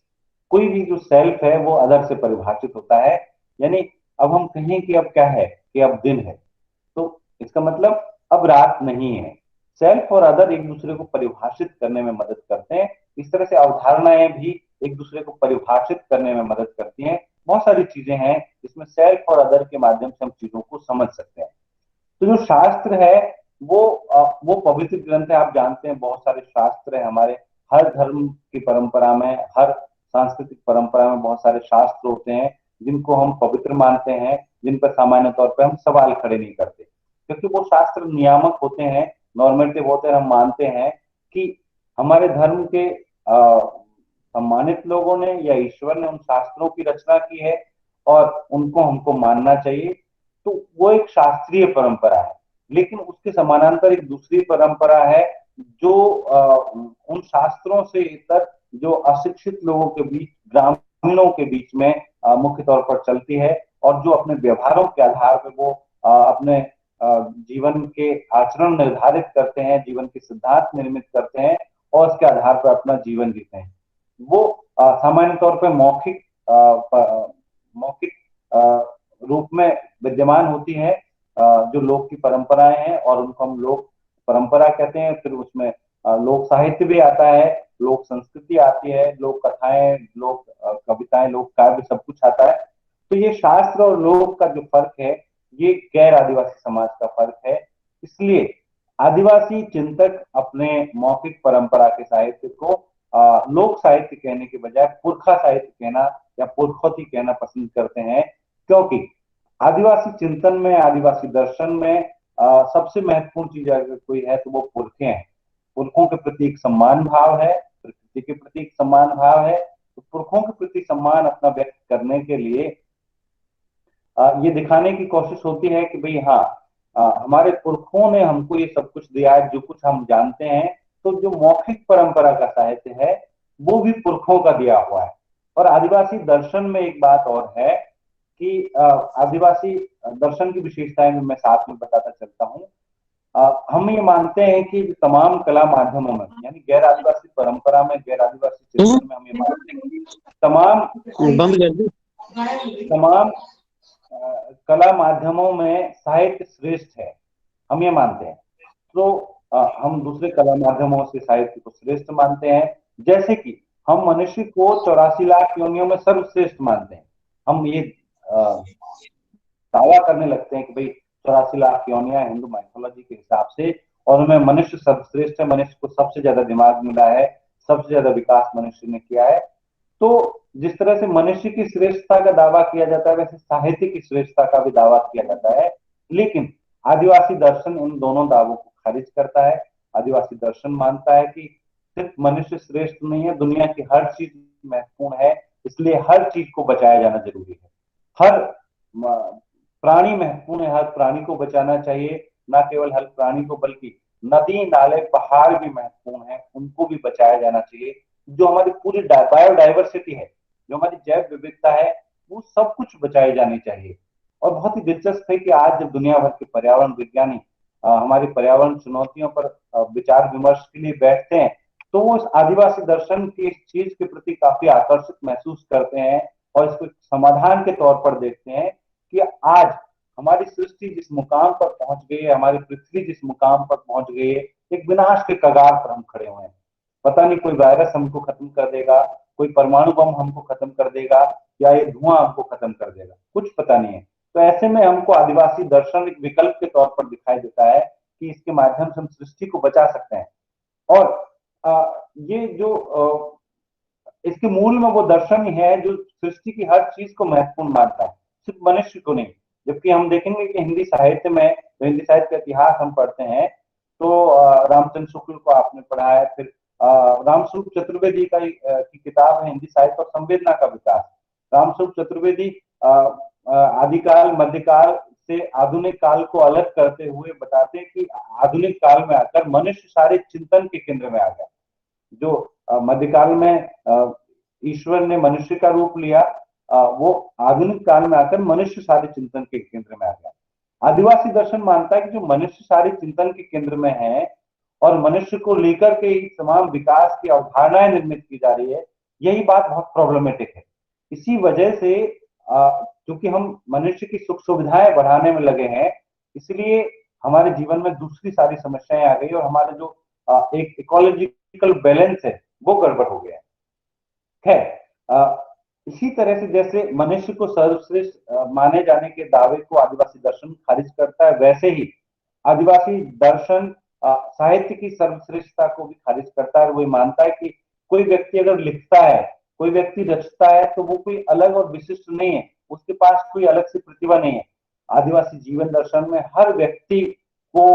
कोई भी जो सेल्फ है वो अदर से परिभाषित होता है। यानी अब हम कहें कि अब क्या है, कि अब दिन है, तो इसका मतलब अब रात नहीं है। सेल्फ और अदर एक दूसरे को परिभाषित करने में मदद करते हैं। इस तरह से अवधारणाएं भी एक दूसरे को परिभाषित करने में मदद करती हैं। बहुत सारी चीजें हैं जिसमें सेल्फ और अदर के माध्यम से हम चीजों को समझ सकते हैं। तो जो शास्त्र है वो पवित्र ग्रंथ है। आप जानते हैं बहुत सारे शास्त्र है हमारे, हर धर्म की परंपरा में, हर सांस्कृतिक परंपरा में बहुत सारे शास्त्र होते हैं जिनको हम पवित्र मानते हैं, जिन पर सामान्य तौर पर हम सवाल खड़े नहीं करते, क्योंकि वो शास्त्र नियामक होते हैं, नॉर्मेटिव होते हैं। हम मानते हैं कि हमारे धर्म के सम्मानित लोगों ने या ईश्वर ने उन शास्त्रों की रचना की है और उनको हमको मानना चाहिए। तो वो एक शास्त्रीय परंपरा है। लेकिन उसके समानांतर एक दूसरी परंपरा है जो उन शास्त्रों से इतर जो अशिक्षित लोगों के बीच, ग्रामीणों के बीच में मुख्य तौर पर चलती है, और जो अपने व्यवहारों के आधार पर वो अपने जीवन के आचरण निर्धारित करते हैं, जीवन के सिद्धांत निर्मित करते हैं और उसके आधार पर अपना जीवन जीते हैं। वो सामान्य तौर पर मौखिक रूप में विद्यमान होती है, जो लोक की परंपराएं हैं, और उनको हम लोक परंपरा कहते हैं। फिर उसमें लोक साहित्य भी आता है, लोक संस्कृति आती है, लोक कथाएं, लोक कविताएं, लोक काव्य, सब कुछ आता है। तो ये शास्त्र और लोक का जो फर्क है, ये गैर आदिवासी समाज का फर्क है। इसलिए आदिवासी चिंतक अपने मौखिक परंपरा के साहित्य को लोक साहित्य कहने के बजाय पुरखा साहित्य कहना या पुरखौती कहना पसंद करते हैं, क्योंकि आदिवासी चिंतन में, आदिवासी दर्शन में सबसे महत्वपूर्ण चीज अगर कोई है तो वो पुरखे हैं। पुरखों के प्रति एक सम्मान भाव है, प्रकृति के प्रति एक सम्मान भाव है। तो पुरखों के प्रति सम्मान अपना व्यक्त करने के लिए ये दिखाने की कोशिश होती है कि भाई हाँ, हमारे पुरखों ने हमको ये सब कुछ दिया है, जो कुछ हम जानते हैं। तो जो मौखिक परंपरा का साहित्य है वो भी पुरखों का दिया हुआ है। और आदिवासी दर्शन में एक बात और है कि आदिवासी दर्शन की विशेषताएं मैं साथ में बताता चलता हूँ। हम ये मानते हैं कि तमाम कला माध्यमों में, यानी गैर आदिवासी परंपरा में, गैर आदिवासी चिंतन में हम ये मानते हैं कि तमाम कला माध्यमों में साहित्य श्रेष्ठ है, हम ये मानते हैं। तो हम दूसरे कला माध्यमों से साहित्य को श्रेष्ठ मानते हैं। जैसे कि हम मनुष्य को 84 लाख योनियों में सर्वश्रेष्ठ मानते हैं। हम ये दावा करने लगते हैं कि भाई 84 लाख योनियां हिंदू माइथोलॉजी के हिसाब से, और उनमें मनुष्य सर्वश्रेष्ठ है, मनुष्य को सबसे ज्यादा दिमाग मिला है, सबसे ज्यादा विकास मनुष्य ने किया है। तो जिस तरह से मनुष्य की श्रेष्ठता का दावा किया जाता है, वैसे साहित्य की श्रेष्ठता का भी दावा किया जाता है। लेकिन आदिवासी दर्शन इन दोनों दावों को खारिज करता है। आदिवासी दर्शन मानता है कि सिर्फ मनुष्य श्रेष्ठ नहीं है, दुनिया की हर चीज महत्वपूर्ण है, इसलिए हर चीज को बचाया जाना जरूरी है। हर प्राणी महत्वपूर्ण है, हर प्राणी को बचाना चाहिए। न केवल हर प्राणी को, बल्कि नदी, नाले, पहाड़ भी महत्वपूर्ण है, उनको भी बचाया जाना चाहिए। जो हमारी पूरी बायोडाइवर्सिटी है, जो हमारी जैव विविधता है, वो सब कुछ बचाई जानी चाहिए। और बहुत ही दिलचस्प है कि आज जब दुनिया भर के पर्यावरण विज्ञानी हमारी पर्यावरण चुनौतियों पर विचार विमर्श के लिए बैठते हैं, तो वो इस आदिवासी दर्शन की इस चीज के प्रति काफी आकर्षित महसूस करते हैं और इसको समाधान के तौर पर देखते हैं कि आज हमारी सृष्टि जिस मुकाम पर पहुंच गई है, हमारी पृथ्वी जिस मुकाम पर पहुंच गई है, एक विनाश के कगार पर हम खड़े हुए हैं। पता नहीं कोई वायरस हमको खत्म कर देगा, कोई परमाणु बम हमको खत्म कर देगा, या ये धुआं हमको खत्म कर देगा, कुछ पता नहीं है। तो ऐसे में हमको आदिवासी दर्शन एक विकल्प के तौर पर दिखाई देता है कि इसके माध्यम से हम सृष्टि को बचा सकते हैं। और ये जो इसके मूल में वो दर्शन ही है जो सृष्टि की हर चीज को महत्वपूर्ण मानता है, सिर्फ मनुष्य को नहीं। जबकि हम देखेंगे कि हिंदी साहित्य में, तो हिंदी साहित्य का इतिहास हम पढ़ते हैं तो रामचंद्र शुक्ल को आपने पढ़ा है, फिर रामस्वरूप चतुर्वेदी की किताब है हिंदी साहित्य और संवेदना का विकास। रामस्वरूप चतुर्वेदी आदिकाल, मध्यकाल से आधुनिक काल को अलग करते हुए बताते हैं कि आधुनिक काल में आकर मनुष्य सारे चिंतन के केंद्र में आ गया। जो मध्यकाल में ईश्वर ने मनुष्य का रूप लिया, वो आधुनिक काल में आकर मनुष्य सारे चिंतन के केंद्र में आ गया। आदिवासी दर्शन मानता है कि जो मनुष्य सारे चिंतन के केंद्र में है और मनुष्य को लेकर के तमाम विकास की अवधारणाएं निर्मित की जा रही है, यही बात बहुत प्रॉब्लमेटिक है। इसी वजह से क्योंकि हम मनुष्य की सुख सुविधाएं बढ़ाने में लगे हैं, इसलिए हमारे जीवन में दूसरी सारी समस्याएं आ गई और हमारा जो एक इकोलॉजिकल बैलेंस है वो गड़बड़ हो गया है। इसी तरह से जैसे मनुष्य को सर्वश्रेष्ठ माने जाने के दावे को आदिवासी दर्शन खारिज करता है, वैसे ही आदिवासी दर्शन साहित्य की सर्वश्रेष्ठता को भी खारिज करता है और वो मानता है कि कोई व्यक्ति अगर लिखता है, कोई व्यक्ति रचता है, तो वो कोई अलग और विशिष्ट नहीं है, उसके पास कोई अलग से प्रतिभा नहीं है। आदिवासी जीवन दर्शन में हर व्यक्ति को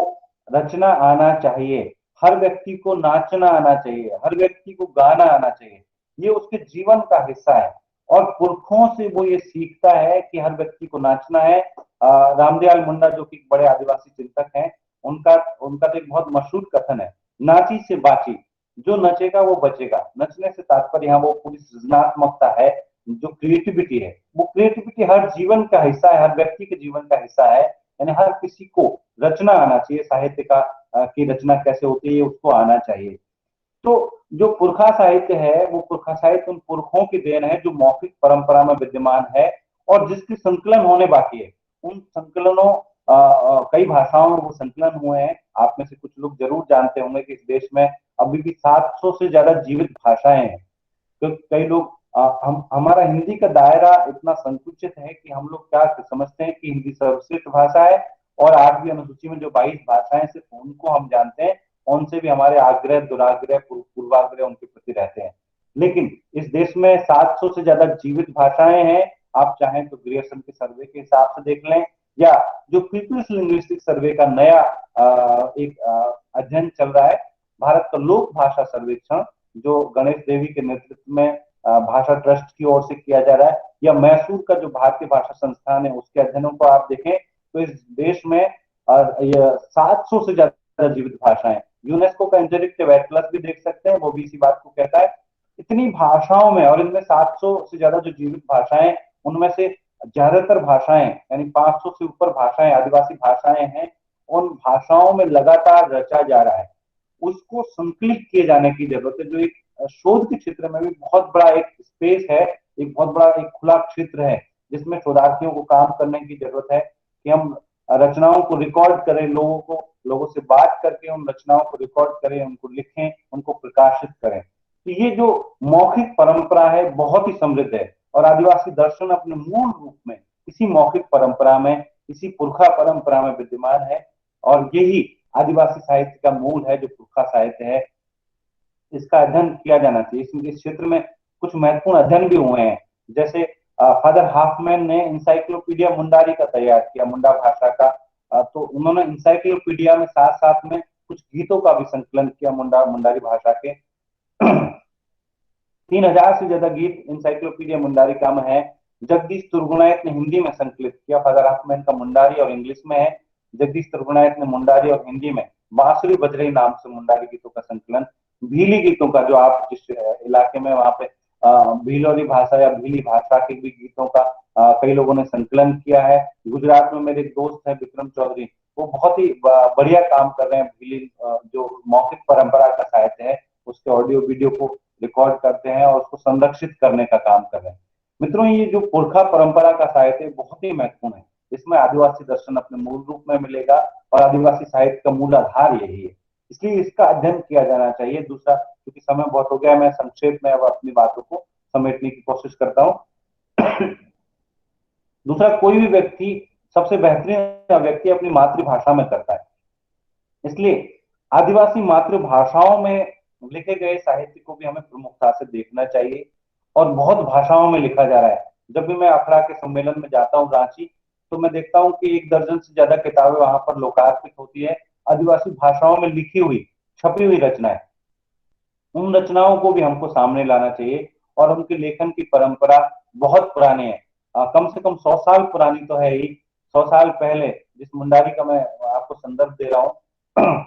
रचना आना चाहिए, हर व्यक्ति को नाचना आना चाहिए, हर व्यक्ति को गाना आना चाहिए, ये उसके जीवन का हिस्सा है। और पुरखों से वो ये सीखता है कि हर व्यक्ति को नाचना है। रामदयाल मुंडा जो कि बड़े आदिवासी चिंतक हैं, उनका उनका तो एक बहुत मशहूर कथन है, नाची से बाची, जो नचेगा वो बचेगा। नचने से तात्पर्य यहाँ वो पूरी सृजनात्मकता है, जो क्रिएटिविटी है, वो क्रिएटिविटी हर जीवन का हिस्सा है, हर व्यक्ति के जीवन का हिस्सा है। यानी हर किसी को रचना आना चाहिए, साहित्य का की रचना कैसे होती है उसको आना चाहिए। तो जो पुरखा साहित्य है, वो पुरखा साहित्य उन पुरखों की देन है जो मौखिक परंपरा में विद्यमान है और जिसके संकलन होने बाकी है। उन संकलनों कई भाषाओं में वो संकलन हुए हैं। आप में से कुछ लोग जरूर जानते होंगे कि इस देश में अभी भी 700 से ज्यादा जीवित भाषाएं हैं। तो कई लोग हम हमारा हिंदी का दायरा इतना संकुचित है कि हम लोग क्या समझते हैं कि हिंदी सर्वश्रेष्ठ भाषा है और 8वीं अनुसूची में जो 22 भाषाएं सिर्फ उनको हम जानते हैं, उनसे भी हमारे आग्रह दुराग्रह पूर्वाग्रह उनके प्रति रहते हैं। लेकिन इस देश में 700 से ज्यादा जीवित भाषाएं हैं। आप चाहें तो ग्रियर्सन के सर्वे के हिसाब से देख लें, या जो पीपल्स लिंग्विस्टिक सर्वे का नया एक अध्ययन चल रहा है, भारत का लोक भाषा सर्वेक्षण, जो गणेश देवी के नेतृत्व में भाषा ट्रस्ट की ओर से किया जा रहा है, या मैसूर का जो भारतीय भाषा संस्थान है उसके अध्ययनों को आप देखें, तो इस देश में 700 से ज्यादा जीवित भाषाएं। यूनेस्को का इंटरेक्टिव एटलस भी देख सकते हैं, वो भी इसी बात को कहता है। इतनी भाषाओं में, और इनमें 700 से ज्यादा जो जीवित भाषाएं, उनमें से ज्यादातर भाषाएं यानी 500 से ऊपर भाषाएं आदिवासी भाषाएं हैं। उन भाषाओं में लगातार रचा जा रहा है, उसको संकलित किए जाने की जरूरत है, जो एक शोध के क्षेत्र में भी बहुत बड़ा एक स्पेस है, एक बहुत बड़ा एक खुला क्षेत्र है, जिसमें शोधार्थियों को काम करने की जरूरत है कि हम रचनाओं को रिकॉर्ड करें, लोगों से बात करके उन रचनाओं को रिकॉर्ड करें, उनको लिखें, उनको प्रकाशित करें। तो ये जो मौखिक परंपरा है बहुत ही समृद्ध है, और आदिवासी दर्शन अपने मूल रूप में इसी मौखिक परंपरा में, इसी पुरखा परंपरा में विद्यमान है, और यही आदिवासी साहित्य का मूल है जो पुरखा साहित्य है। इसका अध्ययन किया जाना चाहिए। इस क्षेत्र में कुछ महत्वपूर्ण अध्ययन भी हुए हैं, जैसे फादर हाफमैन ने इंसाइक्लोपीडिया मुंडारी का तैयार किया, मुंडा भाषा का। तो उन्होंने इंसाइक्लोपीडिया में साथ साथ में कुछ गीतों का भी संकलन किया मुंडारी भाषा के। 3000 से ज्यादा गीत इंसाइक्लोपीडिया मुंडारी का में है। जगदीश तुर्गुनायत ने हिंदी में संकलित किया, फादर हाफमैन का मुंडारी और इंग्लिश में है। जगदीश तुर्गुनायत ने मुंडारी और हिंदी में बांसुरी बजरई नाम से मुंडारी गीतों का संकलन, भीली गीतों का, जो आप जिस इलाके में वहां पे भीलोरी भाषा या भीली भाषा के भी गीतों का कई लोगों ने संकलन किया है। गुजरात में मेरे एक दोस्त है विक्रम चौधरी, वो बहुत ही बढ़िया काम कर रहे हैं। भीली जो मौखिक परंपरा का साहित्य है उसके ऑडियो वीडियो को रिकॉर्ड करते हैं और उसको संरक्षित करने का काम कर रहे हैं। मित्रों, ये जो पुरखा परंपरा का साहित्य बहुत ही महत्वपूर्ण है। इसमें आदिवासी दर्शन अपने मूल रूप में मिलेगा और आदिवासी साहित्य का मूल आधार यही है, इसलिए इसका अध्ययन किया जाना चाहिए। दूसरा, क्योंकि समय बहुत हो गया, मैं संक्षेप में अब अपनी बातों को समेटने की कोशिश करता हूँ। दूसरा, कोई भी व्यक्ति सबसे बेहतरीन व्यक्ति अपनी मातृभाषा में करता है, इसलिए आदिवासी मातृभाषाओं में लिखे गए साहित्य को भी हमें प्रमुखता से देखना चाहिए, और बहुत भाषाओं में लिखा जा रहा है। जब भी मैं अखड़ा के सम्मेलन में जाता हूँ रांची, तो मैं देखता हूँ कि 1 दर्जन से ज्यादा किताबें वहां पर लोकार्पित होती है, आदिवासी भाषाओं में लिखी हुई, छपी हुई रचनाएं। उन रचनाओं को भी हमको सामने लाना चाहिए, और उनके लेखन की परंपरा बहुत पुरानी है, कम से कम 100 साल पुरानी तो है ही। 100 साल पहले जिस मुंडारी का मैं आपको संदर्भ दे रहा हूँ,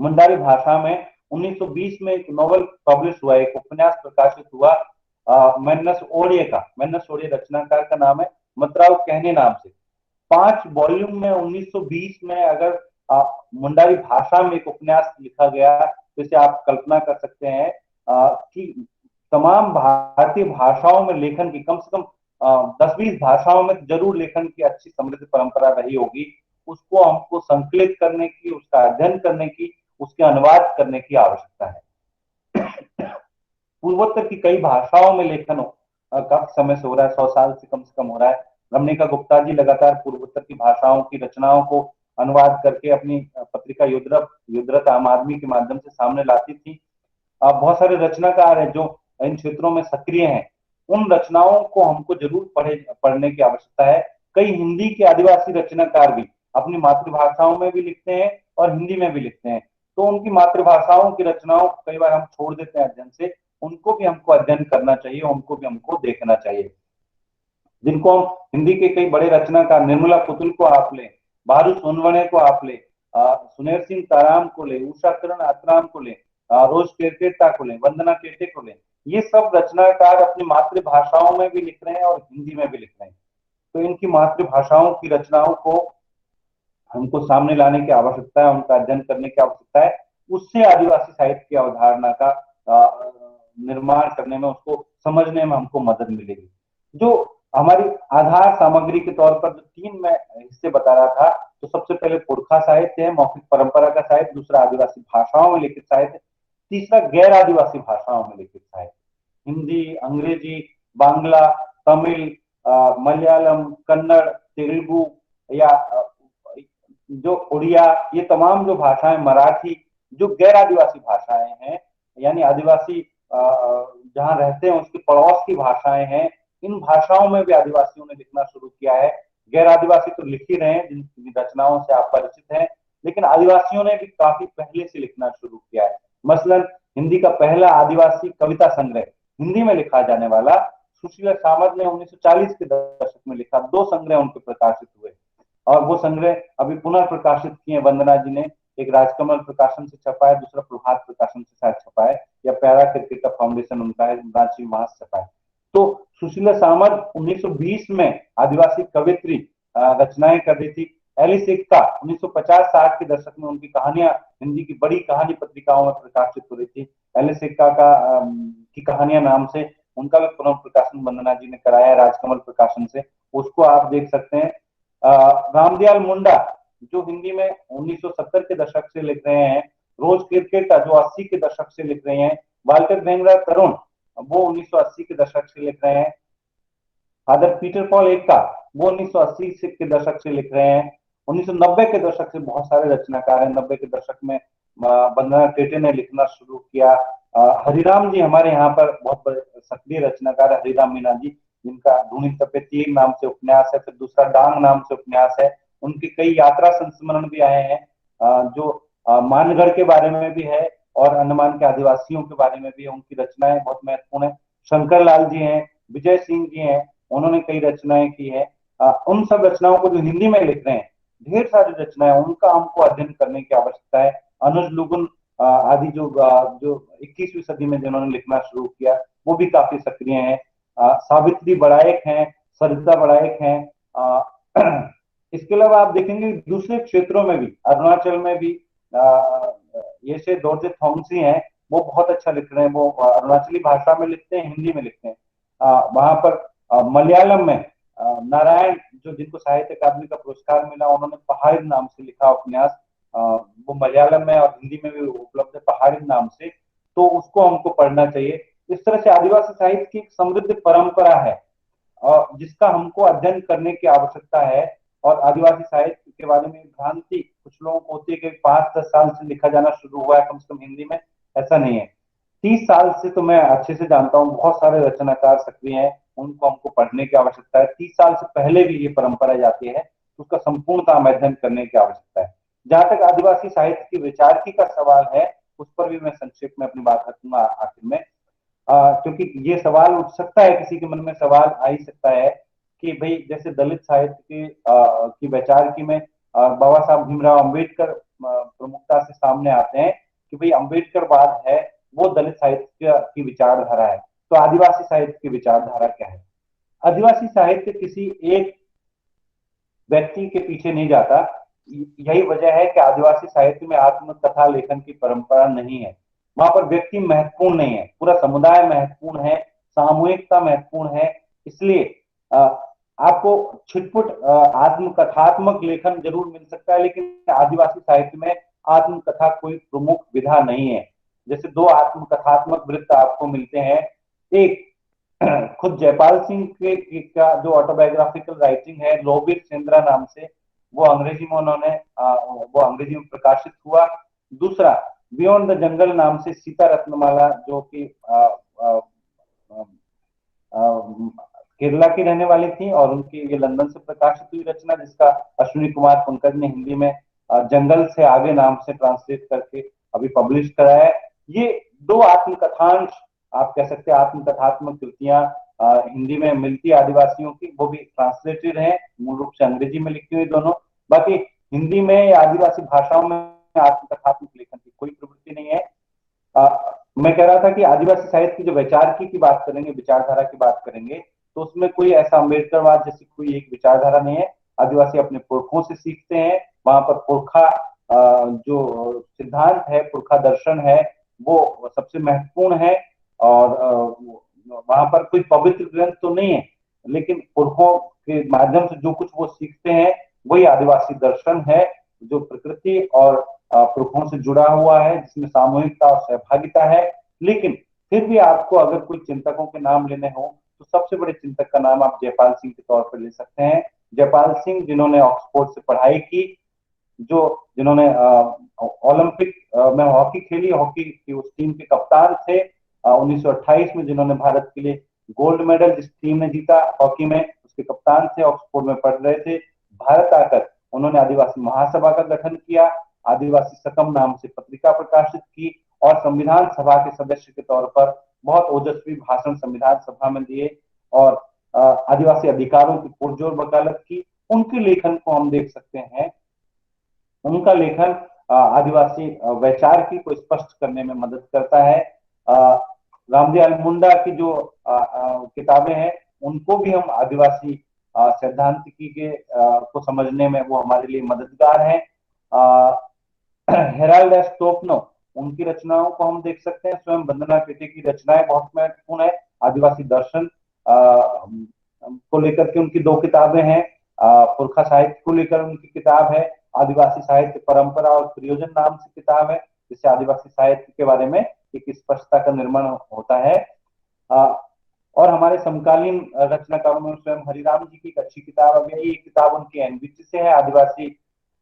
मुंडारी भाषा में 1920 में एक नॉवल पब्लिश हुआ, एक उपन्यास प्रकाशित हुआ मेन्नस ओडिए रचनाकार का नाम है मतराव कहने नाम से। 5 वॉल्यूम में 1920 में अगर मुंडारी भाषा में एक उपन्यास लिखा गया, तो इसे आप कल्पना कर सकते हैं कि तमाम भारतीय भाषाओं में लेखन की, कम से कम 10-20 भाषाओं में जरूर लेखन की अच्छी समृद्ध परंपरा रही होगी। उसको हमको संकलित करने की, उसका अध्ययन करने की, उसके अनुवाद करने की आवश्यकता है। पूर्वोत्तर की कई भाषाओं में लेखन काफी समय से हो रहा है, 100 साल से कम हो रहा है। रमणिका गुप्ता जी लगातार पूर्वोत्तर की भाषाओं की रचनाओं को अनुवाद करके अपनी पत्रिका युद्धरत आम आदमी के माध्यम से सामने लाती थी। बहुत सारे रचनाकार हैं जो इन क्षेत्रों में सक्रिय हैं, उन रचनाओं को हमको जरूर पढ़ने की आवश्यकता है। कई हिंदी के आदिवासी रचनाकार भी अपनी मातृभाषाओं में भी लिखते हैं और हिंदी में भी लिखते हैं, तो उनकी मातृभाषाओं की रचनाओं को कई बार हम छोड़ देते हैं अध्ययन से, उनको भी हमको अध्ययन करना चाहिए, उनको भी हमको देखना चाहिए। जिनको हम हिंदी के कई बड़े रचनाकार, निर्मला पुतुल को आप ले, भारू सोनवणे को आप ले, सुनेर सिंह ताराम को ले, उषा किरण आत्राम को ले, रोज केरकेट्टा को ले, वंदना केटे को ले, ये सब रचनाकार अपनी मातृभाषाओं में भी लिख रहे हैं और हिंदी में भी लिख रहे हैं। तो इनकी मातृभाषाओं की रचनाओं को हमको सामने लाने की आवश्यकता है, उनका अध्ययन करने की आवश्यकता है। उससे आदिवासी साहित्य की अवधारणा का निर्माण करने में, उसको समझने में हमको मदद मिलेगी। जो हमारी आधार सामग्री के तौर पर जो 3 मैं हिस्से बता रहा था, तो सबसे पहले पुरखा साहित्य है, मौखिक परंपरा का साहित्य, दूसरा आदिवासी भाषाओं में लिखित साहित्य, तीसरा गैर आदिवासी भाषाओं में लिखित साहित्य, हिंदी, अंग्रेजी, बांग्ला, तमिल, मलयालम, कन्नड़, तेलुगु या जो उड़िया, ये तमाम जो भाषाएं, मराठी, जो गैर आदिवासी भाषाएं हैं, यानी आदिवासी जहां रहते हैं उसके पड़ोस की भाषाएं हैं, इन भाषाओं में भी आदिवासियों ने लिखना शुरू किया है। गैर आदिवासी तो लिख ही रहे हैं, जिन रचनाओं से आप परिचित हैं, लेकिन आदिवासियों ने भी काफी पहले से लिखना शुरू किया है। मसलन हिंदी का पहला आदिवासी कविता संग्रह हिंदी में लिखा जाने वाला सुशीला सामंत ने 1940 के दशक में लिखा, 2 संग्रह उनके प्रकाशित हुए और वो संग्रह अभी पुनर्प्रकाशित किए वंदना जी ने। एक राजकमल प्रकाशन से छपा है, दूसरा प्रभात प्रकाशन से शायद छपा है, या प्यारा क्रिकेट फाउंडेशन उनका है, रांची मास छपा है। तो सुशीला सामंत 1920 में आदिवासी कवित्री रचनाएं कर रही थी। एलिस एक्का 1950-60 के दशक में उनकी कहानियां हिंदी की बड़ी कहानी पत्रिकाओं में प्रकाशित हो रही थी। एलिस एक्का की कहानियां नाम से उनका भी पुनर्प्रकाशन वंदना जी ने कराया राजकमल प्रकाशन से, उसको आप देख सकते हैं। रामदयाल मुंडा जो हिंदी में 1970 के दशक से लिख रहे हैं, रोज क्रिकेटा जो 80 के दशक से लिख रहे हैं, वाल्टर भेंगरा तरुण वो 1980 के दशक से लिख रहे हैं, फादर पीटर पॉल एक्का वो 1980 के दशक से लिख रहे हैं, 1990 के दशक से बहुत सारे रचनाकार हैं। 90 के दशक में वंदना केटे ने लिखना शुरू किया। हरिराम जी हमारे यहाँ पर बहुत बड़े सक्रिय रचनाकार, हरिराम मीना जी, जिनका ढूंढी तपेती नाम से उपन्यास है, फिर दूसरा डांग नाम से उपन्यास है। उनके कई यात्रा संस्मरण भी आए हैं, जो मानगढ़ के बारे में भी है और अंडमान के आदिवासियों के बारे में भी है। उनकी रचनाएं बहुत महत्वपूर्ण है। शंकर लाल जी हैं, विजय सिंह जी हैं, उन्होंने कई रचनाएं की है। उन सब रचनाओं को जो हिंदी में लिख रहे हैं, ढेर सारी रचनाएं, उनका हमको अध्ययन करने की आवश्यकता है। अनुज लुगुन आदि जो 21वीं सदी में जिन्होंने लिखना शुरू किया, वो भी काफी सक्रिय हैं। सावित्री बड़ाइक हैं, सरिता बड़ाइक हैं। इसके अलावा आप देखेंगे दूसरे क्षेत्रों में भी, अरुणाचल में भी ये से दोरजे थोंगसी हैं, वो बहुत अच्छा लिख रहे हैं। वो अरुणाचली भाषा में लिखते हैं, हिंदी में लिखते हैं। वहां पर मलयालम में नारायण जो जिनको साहित्य अकादमी का पुरस्कार मिला, उन्होंने पहाड़ी नाम से लिखा उपन्यास, वो मलयालम में और हिंदी में भी उपलब्ध है पहाड़ी नाम से, तो उसको हमको पढ़ना चाहिए। इस तरह से आदिवासी साहित्य की एक समृद्ध परंपरा है और जिसका हमको अध्ययन करने की आवश्यकता है। और आदिवासी साहित्य के बारे में भ्रांति कुछ लोगों को होती है कि 5-10 साल से लिखा जाना शुरू हुआ है कम से कम हिंदी में, ऐसा नहीं है। 30 साल से तो मैं अच्छे से जानता हूँ, बहुत सारे रचनाकार सक्रिय हैं, उनको हमको पढ़ने की आवश्यकता है। 30 साल से पहले भी ये परंपरा जाती है, उसका संपूर्णता अध्ययन करने की आवश्यकता है। जहां तक आदिवासी साहित्य की विचारकी का सवाल है, उस पर भी मैं संक्षेप में अपनी बात रखूंगा आखिर में, क्योंकि ये सवाल उठ सकता है, किसी के मन में सवाल आ ही सकता है कि भाई जैसे दलित साहित्य की विचारकी में बाबा साहब भीमराव अंबेडकर प्रमुखता से सामने आते हैं कि भाई अंबेडकरवाद है वो दलित साहित्य की विचारधारा है, तो आदिवासी साहित्य की विचारधारा क्या है? आदिवासी साहित्य किसी एक व्यक्ति के पीछे नहीं जाता। यही वजह है कि आदिवासी साहित्य में आत्मकथा लेखन की परंपरा नहीं है। वहां पर व्यक्ति महत्वपूर्ण नहीं है, पूरा समुदाय महत्वपूर्ण है, सामूहिकता महत्वपूर्ण है। इसलिए आपको छिटपुट आत्मकथात्मक लेखन जरूर मिल सकता है, लेकिन आदिवासी साहित्य में आत्मकथा कोई प्रमुख विधा नहीं है। जैसे 2 आत्मकथात्मक वृत्त आपको मिलते हैं, एक खुद जयपाल सिंह का जो ऑटोबायोग्राफिकल राइटिंग है लोबिर सेंद्रा नाम से, वो अंग्रेजी में वो अंग्रेजी में प्रकाशित हुआ। दूसरा बियॉन्ड द जंगल नाम से सीता रत्नमाला, जो कि केरला की रहने वाली थी, और उनकी ये लंदन से प्रकाशित हुई रचना, जिसका अश्विनी कुमार पंकज ने हिंदी में जंगल से आगे नाम से ट्रांसलेट करके अभी पब्लिश कराया है। ये दो आत्मकथांश, आप कह सकते हैं आत्मकथात्मक कृतियां हिंदी में मिलती आदिवासियों की, वो भी ट्रांसलेटेड है, मूल रूप से अंग्रेजी में लिखी हुई दोनों। बाकी हिंदी में या आदिवासी भाषाओं में आत्मकथात्मक लेखन की कोई प्रवृत्ति नहीं है। मैं कह रहा था कि आदिवासी साहित्य की जो वैचारिकी की बात करेंगे, विचारधारा की बात करेंगे, तो उसमें कोई ऐसा अम्बेडकरवाद जैसी कोई एक विचारधारा नहीं है। आदिवासी अपने पुरखों से सीखते हैं। वहां पर पुरखा जो सिद्धांत है, पुरखा दर्शन है, वो सबसे महत्वपूर्ण है। और वहां पर कोई पवित्र ग्रंथ तो नहीं है, लेकिन पुरखों के माध्यम से जो कुछ वो सीखते हैं वही आदिवासी दर्शन है, जो प्रकृति और पुरखों से जुड़ा हुआ है, जिसमें सामूहिकता और सहभागिता है। लेकिन फिर भी आपको अगर कोई चिंतकों के नाम लेने हो, तो सबसे बड़े चिंतक का नाम आप जयपाल सिंह के तौर पर ले सकते हैं। जयपाल सिंह, जिन्होंने ऑक्सफोर्ड से पढ़ाई की, जिन्होंने ओलंपिक में हॉकी खेली, हॉकी की उस टीम के कप्तान थे 1928 में, जिन्होंने भारत के लिए गोल्ड मेडल जिस टीम ने जीता हॉकी में, उसके कप्तान थे, ऑक्सफोर्ड में पढ़ रहे थे। भारत आकर उन्होंने आदिवासी महासभा का गठन किया, आदिवासी सकम नाम से पत्रिका प्रकाशित की, और संविधान सभा के सदस्य के तौर पर बहुत ओजस्वी भाषण संविधान सभा में दिए, और आदिवासी अधिकारों की पुरजोर वकालत की। उनके लेखन को हम देख सकते हैं, उनका लेखन आदिवासी वैचारिकी को स्पष्ट करने में मदद करता है। रामदयाल मुंडा की जो किताबें हैं, उनको भी हम आदिवासी सैद्धांतिकी के को समझने में वो हमारे लिए मददगार है। हेराल्ड एस टोपनो, उनकी रचनाओं को हम देख सकते हैं। स्वयं वंदना पेटे की रचनाएं बहुत महत्वपूर्ण है। आदिवासी दर्शन को लेकर के उनकी 2 किताबें हैं। पुरखा साहित्य को लेकर उनकी किताब है, आदिवासी साहित्य परंपरा और प्रयोजन नाम से किताब है, जिससे आदिवासी साहित्य के बारे में एक स्पष्टता का निर्माण होता है। और हमारे समकालीन रचनाकारों में स्वयं हरिराम जी की एक अच्छी किताब आ गई। ये किताब उनकी एनबीसी से है, आदिवासी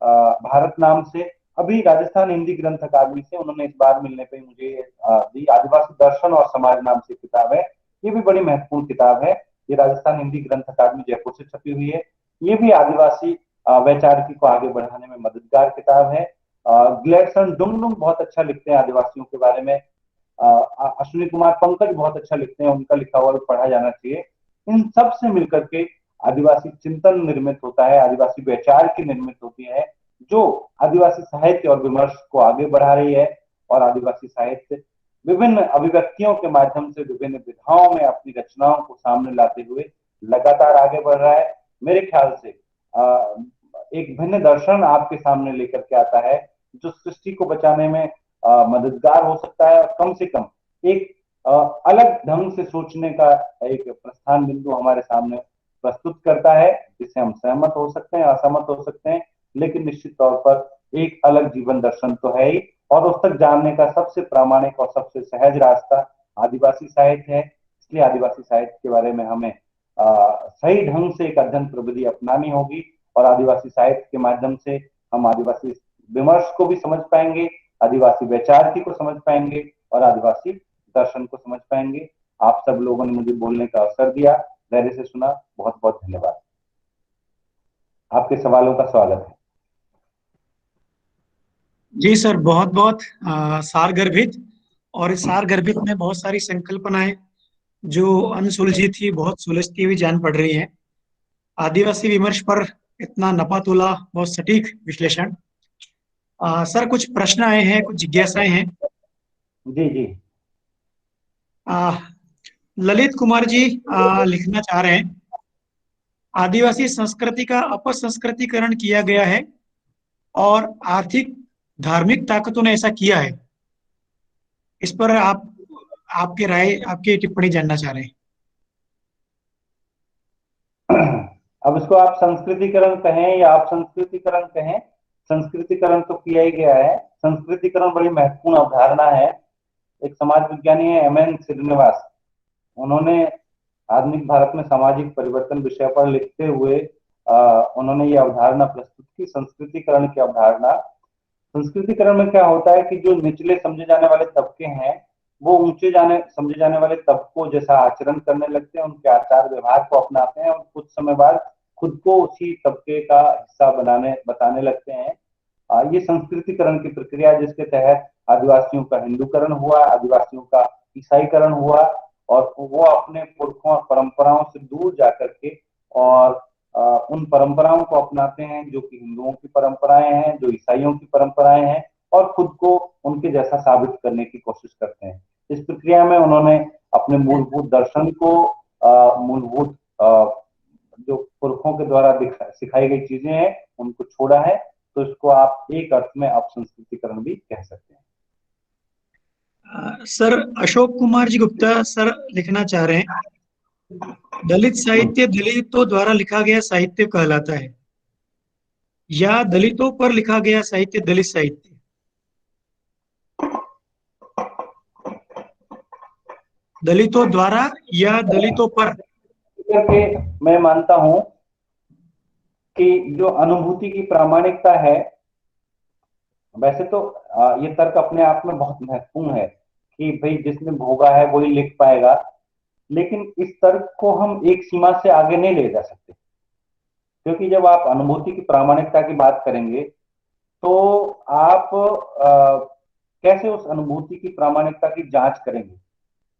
भारत नाम से। अभी राजस्थान हिंदी ग्रंथ अकादमी से उन्होंने इस बार मिलने पे मुझे दी, आदिवासी दर्शन और समाज नाम से किताब है। ये भी बड़ी महत्वपूर्ण किताब है। ये राजस्थान हिंदी ग्रंथ अकादमी जयपुर से छपी हुई है। ये भी आदिवासी वैचारिकी को आगे बढ़ाने में मददगार किताब है। ग्लेडसन डुंगडुंग बहुत अच्छा लिखते हैं आदिवासियों के बारे में। अश्विनी कुमार पंकज बहुत अच्छा लिखते हैं, उनका लिखा हुआ भी पढ़ा जाना चाहिए। इन सब से मिलकर के आदिवासी चिंतन निर्मित होता है, आदिवासी विचार की निर्मित होती है, जो आदिवासी साहित्य और विमर्श को आगे बढ़ा रही है। और आदिवासी साहित्य विभिन्न अभिव्यक्तियों के माध्यम से विभिन्न विधाओं में अपनी रचनाओं को सामने लाते हुए लगातार आगे बढ़ रहा है। मेरे ख्याल से एक भिन्न दर्शन आपके सामने लेकर के आता है, जो सृष्टि को बचाने में मददगार हो सकता है, और कम से कम एक अलग ढंग से सोचने का एक प्रस्थान बिंदु हमारे सामने प्रस्तुत करता है, जिससे हम सहमत हो सकते हैं, असहमत हो सकते हैं, लेकिन निश्चित तौर पर एक अलग जीवन दर्शन तो है ही। और उस तक जानने का सबसे प्रामाणिक और सबसे सहज रास्ता आदिवासी साहित्य है। इसलिए आदिवासी साहित्य के बारे में हमें सही ढंग से एक अध्ययन प्रविधि अपनानी होगी, और आदिवासी साहित्य के माध्यम से हम आदिवासी विमर्श को भी समझ पाएंगे, आदिवासी वैचारिकी को समझ पाएंगे, और आदिवासी दर्शन को समझ पाएंगे। आप सब लोगों ने मुझे बोलने का अवसर दिया, धैर्य से सुना, बहुत बहुत धन्यवाद। आपके सवालों का स्वागत है। जी सर, बहुत बहुत सारगर्भित, और इस सारगर्भित में बहुत सारी संकल्पनाएं जो अनसुलझी थी, बहुत सुलझती हुई जान पड़ रही है। आदिवासी विमर्श पर इतना नपातुला, बहुत सटीक विश्लेषण। सर, कुछ प्रश्न आए हैं, कुछ जिज्ञासाएं हैं। जी जी। ललित कुमार जी लिखना चाह रहे हैं, आदिवासी संस्कृति का अपसंस्कृतिकरण किया गया है और आर्थिक धार्मिक ताकतों ने ऐसा किया है। इस पर आपकी राय, आपकी टिप्पणी जानना चाह रहे हैं। अब इसको आप संस्कृतिकरण कहें या आप संस्कृतिकरण कहें, संस्कृतिकरण तो किया ही गया है। संस्कृतिकरण बड़ी महत्वपूर्ण अवधारणा है। एक समाज विज्ञानी है एमएन श्रीनिवास, उन्होंने आधुनिक भारत में सामाजिक परिवर्तन विषय पर लिखते हुए उन्होंने ये अवधारणा प्रस्तुत की, संस्कृतिकरण की अवधारणा। संस्कृतिकरण में क्या होता है कि जो निचले समझे जाने वाले तबके हैं वो ऊंचे समझे जाने वाले तबकों जैसा आचरण करने लगते हैं, उनके आचार व्यवहार को अपनाते हैं और कुछ समय बाद खुद को उसी तबके का हिस्सा बताने लगते हैं। ये संस्कृतिकरण की प्रक्रिया जिसके तहत आदिवासियों का हिंदूकरण हुआ, आदिवासियों का ईसाईकरण हुआ और वो अपने पुरखों और परंपराओं से दूर जाकर के और उन परंपराओं को अपनाते हैं जो कि हिंदुओं की परंपराएं हैं, जो ईसाइयों की परंपराएं हैं, और खुद को उनके जैसा साबित करने की कोशिश करते हैं। इस प्रक्रिया में उन्होंने अपने मूलभूत दर्शन को, मूलभूत जो पुरखों के द्वारा सिखाई गई चीजें हैं उनको छोड़ा है। तो इसको आप एक अर्थ में आप संस्कृतिकरण भी कह सकते हैं। सर अशोक कुमार जी गुप्ता सर लिखना चाह रहे हैं, दलित साहित्य दलितों द्वारा लिखा गया साहित्य कहलाता है या दलितों पर लिखा गया साहित्य दलित साहित्य? दलितों द्वारा या दलितों पर? करके मैं मानता हूं कि जो अनुभूति की प्रामाणिकता है, वैसे तो ये तर्क अपने आप में बहुत महत्वपूर्ण है कि भाई जिसने भोगा है वही लिख पाएगा, लेकिन इस तर्क को हम एक सीमा से आगे नहीं ले जा सकते, क्योंकि जब आप अनुभूति की प्रामाणिकता की बात करेंगे तो आप कैसे उस अनुभूति की प्रामाणिकता की जांच करेंगे?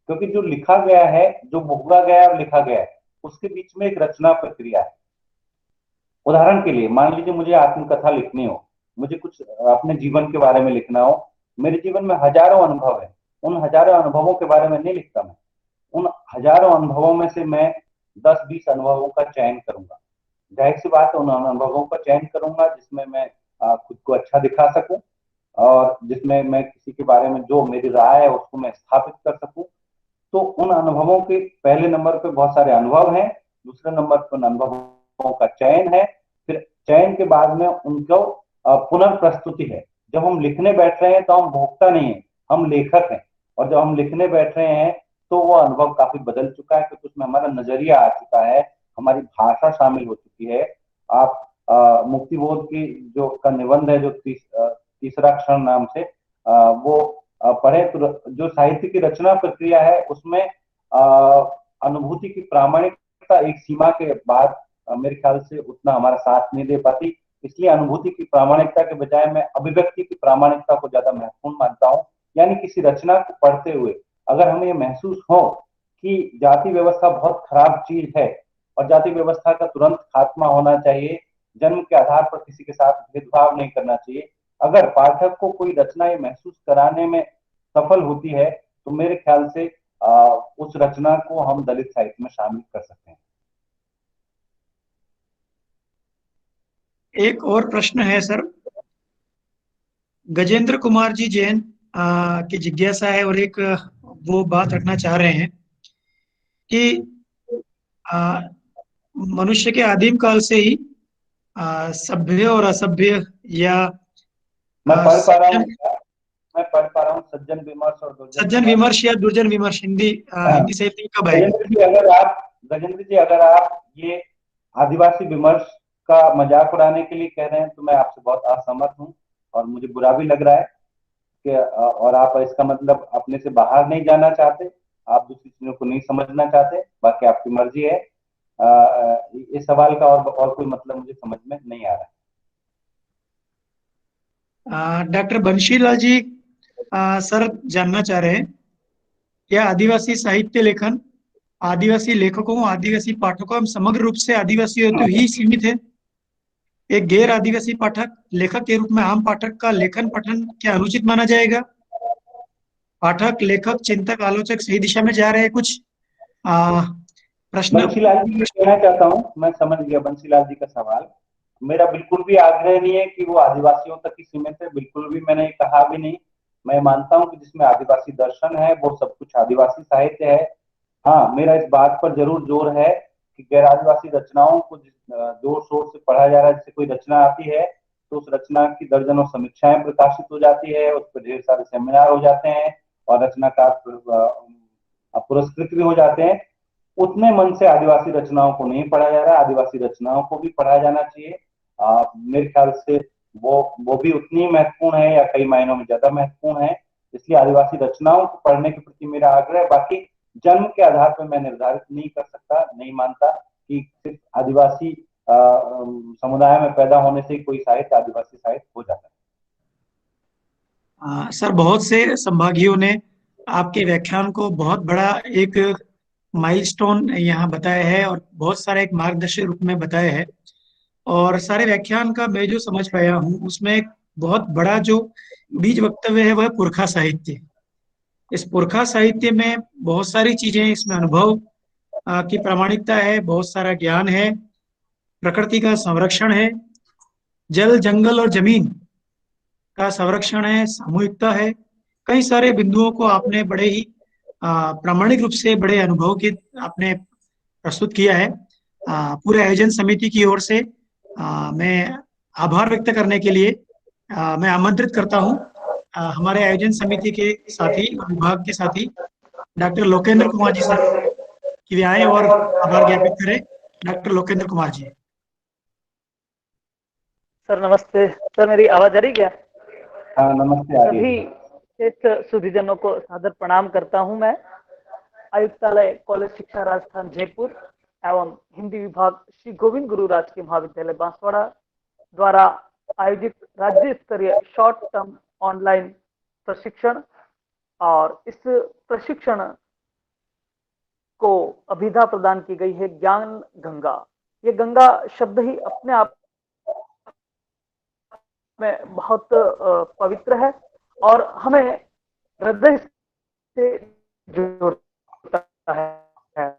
क्योंकि जो लिखा गया है, जो भोगा गया और लिखा गया है, उसके बीच में एक रचना प्रक्रिया है। उदाहरण के लिए मान लीजिए मुझे आत्मकथा लिखनी हो, मुझे कुछ अपने जीवन के बारे में लिखना हो। मेरे जीवन में हजारों अनुभव है, उन हजारों अनुभवों के बारे में नहीं लिखता मैं। उन हजारों अनुभवों में से मैं 10-20 अनुभवों का चयन करूंगा। जाहिर सी बात है, उन अनुभवों का चयन करूंगा जिसमें मैं खुद को अच्छा दिखा सकूं और जिसमें मैं किसी के बारे में जो मेरी राय है उसको मैं स्थापित कर सकूं। तो उन अनुभवों के पहले नंबर पे बहुत सारे अनुभव हैं, दूसरे नंबर पर उन अनुभवों का चयन है, फिर चयन के बाद में उनको पुनर्प्रस्तुति है। जब हम लिखने बैठ रहे हैं तो हम भोक्ता नहीं है, हम लेखक हैं। और जब हम लिखने बैठ रहे हैं तो वो अनुभव काफी बदल चुका है, क्योंकि उसमें हमारा नजरिया आ चुका है, हमारी भाषा शामिल हो चुकी है। आप मुक्तिबोध की जो का निबंध है, जो तीसरा क्षण नाम से, वो पढ़े तो जो साहित्य की रचना प्रक्रिया है उसमें अनुभूति की प्रामाणिकता एक सीमा के बाद मेरे ख्याल से उतना हमारा साथ नहीं दे पाती। इसलिए अनुभूति की प्रामाणिकता के बजाय मैं अभिव्यक्ति की प्रामाणिकता को ज्यादा महत्वपूर्ण मानता हूँ। यानी किसी रचना को पढ़ते हुए अगर हमें महसूस हो कि जाति व्यवस्था बहुत खराब चीज है और जाति व्यवस्था का तुरंत खात्मा होना चाहिए, जन्म के आधार पर किसी के साथ भेदभाव नहीं करना चाहिए, अगर पाठक को कोई रचना ये महसूस कराने में सफल होती है तो मेरे ख्याल से उस रचना को हम दलित साहित्य में शामिल कर सकते हैं। एक और प्रश्न है सर, गजेंद्र कुमार जी जैन की जिज्ञासा है और एक वो बात रखना चाह रहे हैं कि आ, मनुष्य के आदिम काल से ही सभ्य और असभ्य या मैं पढ़ पा रहा हूँ सज्जन विमर्श और दुर्जन सज्जन विमर्श या दुर्जन विमर्श हिंदी साहित्य में कब आएगा? गजेंद्र जी अगर आप ये आदिवासी विमर्श का मजाक उड़ाने के लिए कह रहे हैं तो मैं आपसे बहुत असहमत हूँ और मुझे बुरा भी लग रहा है कि और आप इसका मतलब अपने से बाहर नहीं जाना चाहते, आप दूसरी चीजों को नहीं समझना चाहते, बाकी आपकी मर्जी है। इस सवाल का और कोई मतलब मुझे समझ में नहीं आ रहा है। डॉक्टर बंशीलाल जी सर जानना चाह रहे हैं, क्या आदिवासी साहित्य लेखन आदिवासी लेखकों, आदिवासी पाठकों एवं समग्र रूप से आदिवासी हेतु ही सीमित है? एक गैर आदिवासी पाठक लेखक के रूप में आम पाठक का लेखन पठन क्या अनुचित माना जाएगा? पाठक, लेखक, चिंतक, आलोचक सही दिशा में जा रहे हैं? कुछ प्रश्न बंशीलाल जी कहना चाहता हूँ, मैं समझ गया बंशीलाल जी का सवाल। मेरा बिल्कुल भी आग्रह नहीं है कि वो आदिवासियों तक ही सीमित है, बिल्कुल भी मैंने कहा भी नहीं। मैं मानता हूँ कि जिसमें आदिवासी दर्शन है वो सब कुछ आदिवासी साहित्य है। हाँ, मेरा इस बात पर जरूर जोर है कि गैर आदिवासी रचनाओं को जोर शोर से पढ़ा जा रहा है। जैसे कोई रचना आती है तो उस रचना की दर्जनों समीक्षाएं प्रकाशित हो जाती है, उस पर ढेर सारे सेमिनार हो जाते हैं और रचनाकार पुरस्कृत भी हो जाते हैं। उतने मन से आदिवासी रचनाओं को नहीं पढ़ा जा रहा है। आदिवासी रचनाओं को भी पढ़ा जाना चाहिए। मेरे ख्याल से वो भी उतनी महत्वपूर्ण है या कई मायनों में ज्यादा महत्वपूर्ण है। इसलिए आदिवासी रचनाओं को पढ़ने के प्रति मेरा आग्रह है। बाकी जन्म के आधार पर मैं निर्धारित नहीं कर सकता, नहीं मानता कि सिर्फ आदिवासी समुदाय में पैदा होने से ही कोई साहित्य आदिवासी साहित्य हो जाता है। सर, बहुत से संभागियों ने आपके व्याख्यान को बहुत बड़ा एक माइलस्टोन यहाँ बताया है और बहुत सारा एक मार्गदर्शक रूप में बताया है। और सारे व्याख्यान का मैं जो समझ पाया हूँ उसमें एक बहुत बड़ा जो बीज वक्तव्य है वह पुरखा साहित्य। इस पुरखा साहित्य में बहुत सारी चीजें, इसमें अनुभव की प्रामाणिकता है, बहुत सारा ज्ञान है, प्रकृति का संरक्षण है, जल जंगल और जमीन का संरक्षण है, सामूहिकता है। कई सारे बिंदुओं को आपने बड़े ही प्रामाणिक रूप से, बड़े अनुभव के आपने प्रस्तुत किया है। पूरे आयोजन समिति की ओर से मैं आभार व्यक्त करने के लिए मैं आमंत्रित करता हूं हमारे आयोजन समिति के साथी, विभाग के साथी डॉक्टर लोकेंद्र कुमार जी सर कि वे आए और आभार ज्ञापित करें। डॉक्टर लोकेंद्र कुमार जी। सर नमस्ते। सर मेरी आवाज आ रही क्या? हाँ नमस्ते। सभी श्रेष्ठ सुधीजनों को सादर प्रणाम करता हूं मैं। आयुक्तालय कॉलेज शिक्षा राजस्थान जयपुर एवं हिंदी विभाग श्री गोविंद गुरु राजकीय महाविद्यालय बांसवाड़ा द्वारा आयोजित राज्य स्तरीय शॉर्ट टर्म ऑनलाइन प्रशिक्षण और इस प्रशिक्षण को अभिधा प्रदान की गई है ज्ञान गंगा। ये गंगा शब्द ही अपने आप में बहुत पवित्र है और हमें हृदय से जोड़ता है।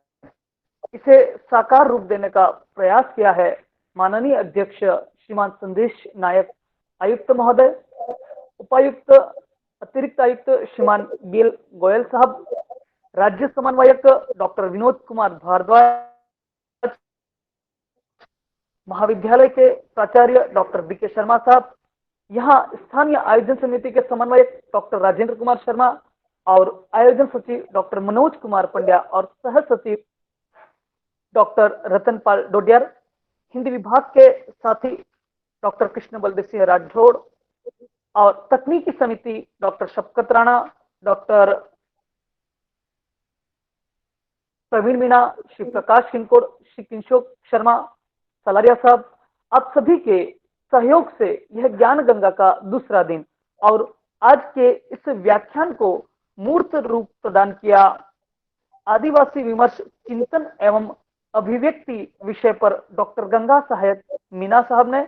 इसे साकार रूप देने का प्रयास किया है माननीय अध्यक्ष श्रीमान संदेश नायक आयुक्त महोदय, उपायुक्त अतिरिक्त आयुक्त श्रीमान बीएल गोयल साहब, राज्य समन्वयक डॉक्टर विनोद कुमार भारद्वाज, महाविद्यालय के प्राचार्य डॉक्टर बीके शर्मा साहब, यहाँ स्थानीय आयोजन समिति के समन्वयक डॉक्टर राजेंद्र कुमार शर्मा और आयोजन सचिव डॉक्टर मनोज कुमार पंड्या और सह सचिव डॉक्टर रतनपाल डोडियर, हिंदी विभाग के साथी डॉक्टर कृष्ण बलदेव सिंह राठौड़ और तकनीकी समिति डॉक्टर शफकत राणा, डॉक्टर प्रवीण मीणा, श्री प्रकाश किंकोड़, श्री किंशोक शर्मा सलारिया साहब, आप सभी के सहयोग से यह ज्ञान गंगा का दूसरा दिन और आज के इस व्याख्यान को मूर्त रूप प्रदान किया आदिवासी विमर्श चिंतन एवं अभिव्यक्ति विषय पर डॉक्टर गंगा सहायक मीना साहब ने।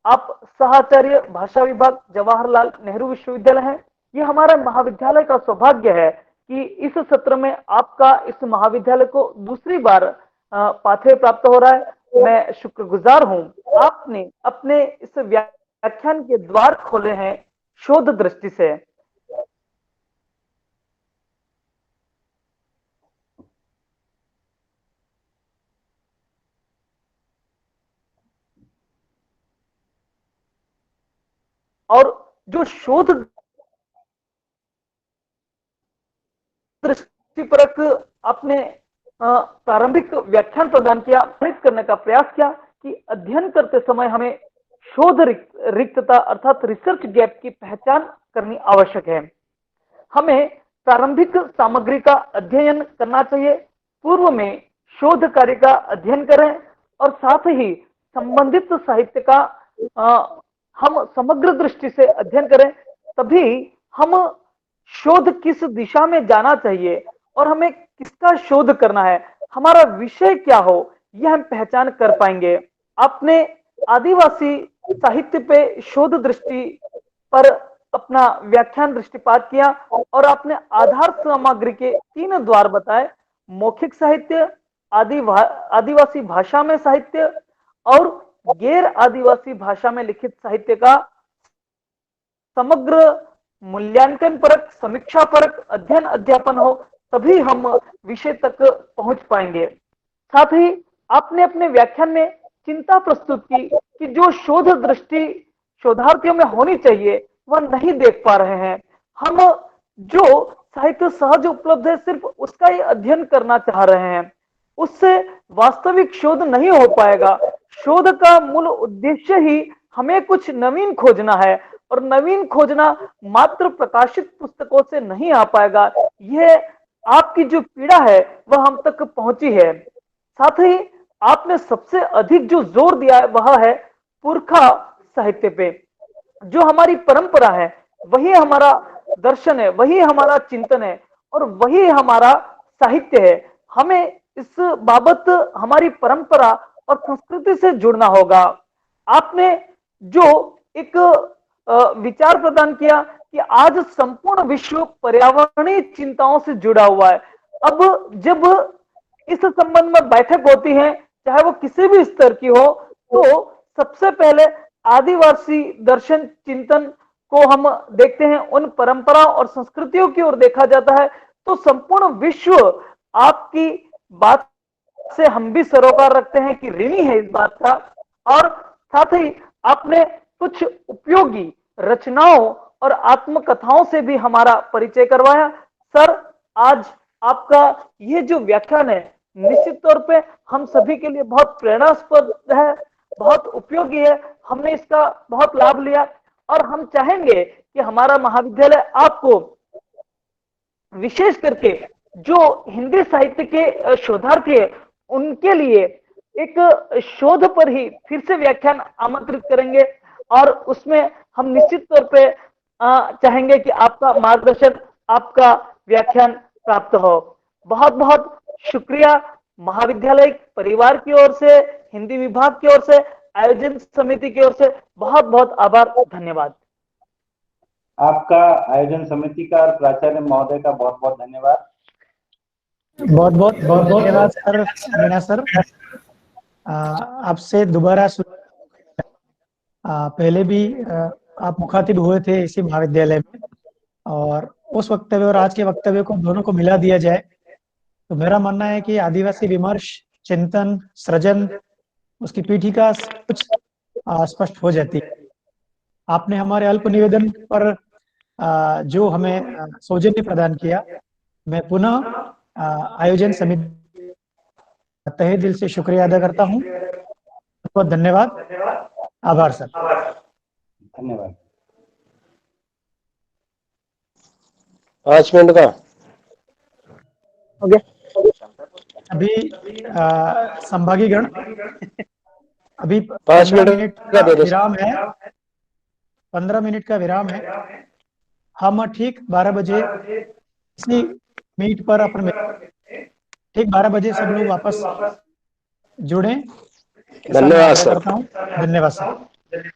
आप सहाचार्य भाषा विभाग जवाहरलाल नेहरू विश्वविद्यालय है। ये हमारा महाविद्यालय का सौभाग्य है कि इस सत्र में आपका इस महाविद्यालय को दूसरी बार पाथेय प्राप्त हो रहा है। मैं शुक्रगुजार हूं, आपने अपने इस व्याख्यान के द्वार खोले हैं शोध दृष्टि से। और जो शोध दृष्टिपरक आपने प्रारंभिक व्याख्यान प्रदान किया, करने का प्रयास किया कि अध्ययन करते समय हमें शोध रिक्तता अर्थात रिसर्च गैप की पहचान करनी आवश्यक है। हमें प्रारंभिक सामग्री का अध्ययन करना चाहिए, पूर्व में शोध कार्य का अध्ययन करें और साथ ही संबंधित साहित्य का हम समग्र दृष्टि से अध्ययन करें, तभी हम शोध किस दिशा में जाना चाहिए और हमें किसका शोध करना है, हमारा विषय क्या हो, यह हम पहचान कर पाएंगे। आपने आदिवासी साहित्य पे शोध दृष्टि पर अपना व्याख्यान दृष्टिपात किया और आपने आधार सामग्री के 3 द्वार बताए, मौखिक साहित्य, आदिवासी भाषा में साहित्य और गैर आदिवासी भाषा में लिखित साहित्य का समग्र मूल्यांकन परक, समीक्षा परक अध्ययन अध्यापन हो, तभी हम विषय तक पहुंच पाएंगे। साथ ही आपने अपने व्याख्यान में चिंता प्रस्तुत की कि जो शोध दृष्टि शोधार्थियों में होनी चाहिए वह नहीं देख पा रहे हैं। हम जो साहित्य सहज उपलब्ध है सिर्फ उसका ही अध्ययन करना चाह रहे हैं। उससे वास्तविक शोध नहीं हो पाएगा। शोध का मूल उद्देश्य ही हमें कुछ नवीन खोजना है, और नवीन खोजना मात्र प्रकाशित पुस्तकों से नहीं आ पाएगा। यह आपकी जो पीड़ा है वह हम तक पहुंची है। साथ ही आपने सबसे अधिक जो जोर दिया है वह है पुरखा साहित्य पे। जो हमारी परंपरा है वही हमारा दर्शन है, वही हमारा चिंतन है, और वही हमारा साहित्य है। हमें इस बाबत हमारी परंपरा और संस्कृति से जुड़ना होगा। आपने जो एक विचार प्रदान किया कि आज संपूर्ण विश्व पर्यावरणीय चिंताओं से जुड़ा हुआ है। अब जब इस संबंध में बैठक होती है, चाहे वो किसी भी स्तर की हो, तो सबसे पहले आदिवासी दर्शन चिंतन को हम देखते हैं, उन परंपरा और संस्कृतियों की ओर देखा जाता है। तो संपूर्ण विश्व आपकी बात से हम भी सरोकार रखते हैं कि ऋणी है इस बात का। और साथ ही आपने कुछ उपयोगी रचनाओं और आत्मकथाओं से भी हमारा परिचय करवाया। सर, आज आपका ये जो व्याख्यान है निश्चित तौर पे हम सभी के लिए बहुत प्रेरणास्पद है, बहुत उपयोगी है। हमने इसका बहुत लाभ लिया, और हम चाहेंगे कि हमारा महाविद्यालय आपको विशेष करके जो हिंदी साहित्य के शोधार्थी है उनके लिए एक शोध पर ही फिर से व्याख्यान आमंत्रित करेंगे, और उसमें हम निश्चित तौर पे चाहेंगे कि आपका मार्गदर्शन, आपका व्याख्यान प्राप्त हो। बहुत बहुत शुक्रिया। महाविद्यालय परिवार की ओर से, हिंदी विभाग की ओर से, आयोजन समिति की ओर से बहुत बहुत आभार, धन्यवाद। आपका आयोजन समिति का और प्राचार्य महोदय का बहुत बहुत धन्यवाद। बहुत बहुत धन्यवाद सर, मीणा सर। आपसे दोबारा पहले भी आप मुखातिब हुए थे इसी महाविद्यालय में, और उस वक्तव्य और आज के वक्तव्य को दोनों को मिला दिया जाए तो मेरा मानना है कि आदिवासी विमर्श, चिंतन, सृजन, उसकी पीठिका कुछ स्पष्ट हो जाती है। आपने हमारे अल्प निवेदन पर जो हमें सौजन्य प्रदान किया, मैं पुनः आयोजन समिति तहे दिल से शुक्रिया अदा करता हूँ। बहुत धन्यवाद, आभार सर। धन्यवाद। 5 मिनट का हो गया। अभी संभागीगण अभी 5 मिनट का दे दो। विराम है, 15 मिनट का विराम है। हम ठीक 12 बजे इसी मीट पर अपने ठीक 12 बजे सब लोग वापस जुड़ें। धन्यवाद सर। करता हूँ। धन्यवाद सर।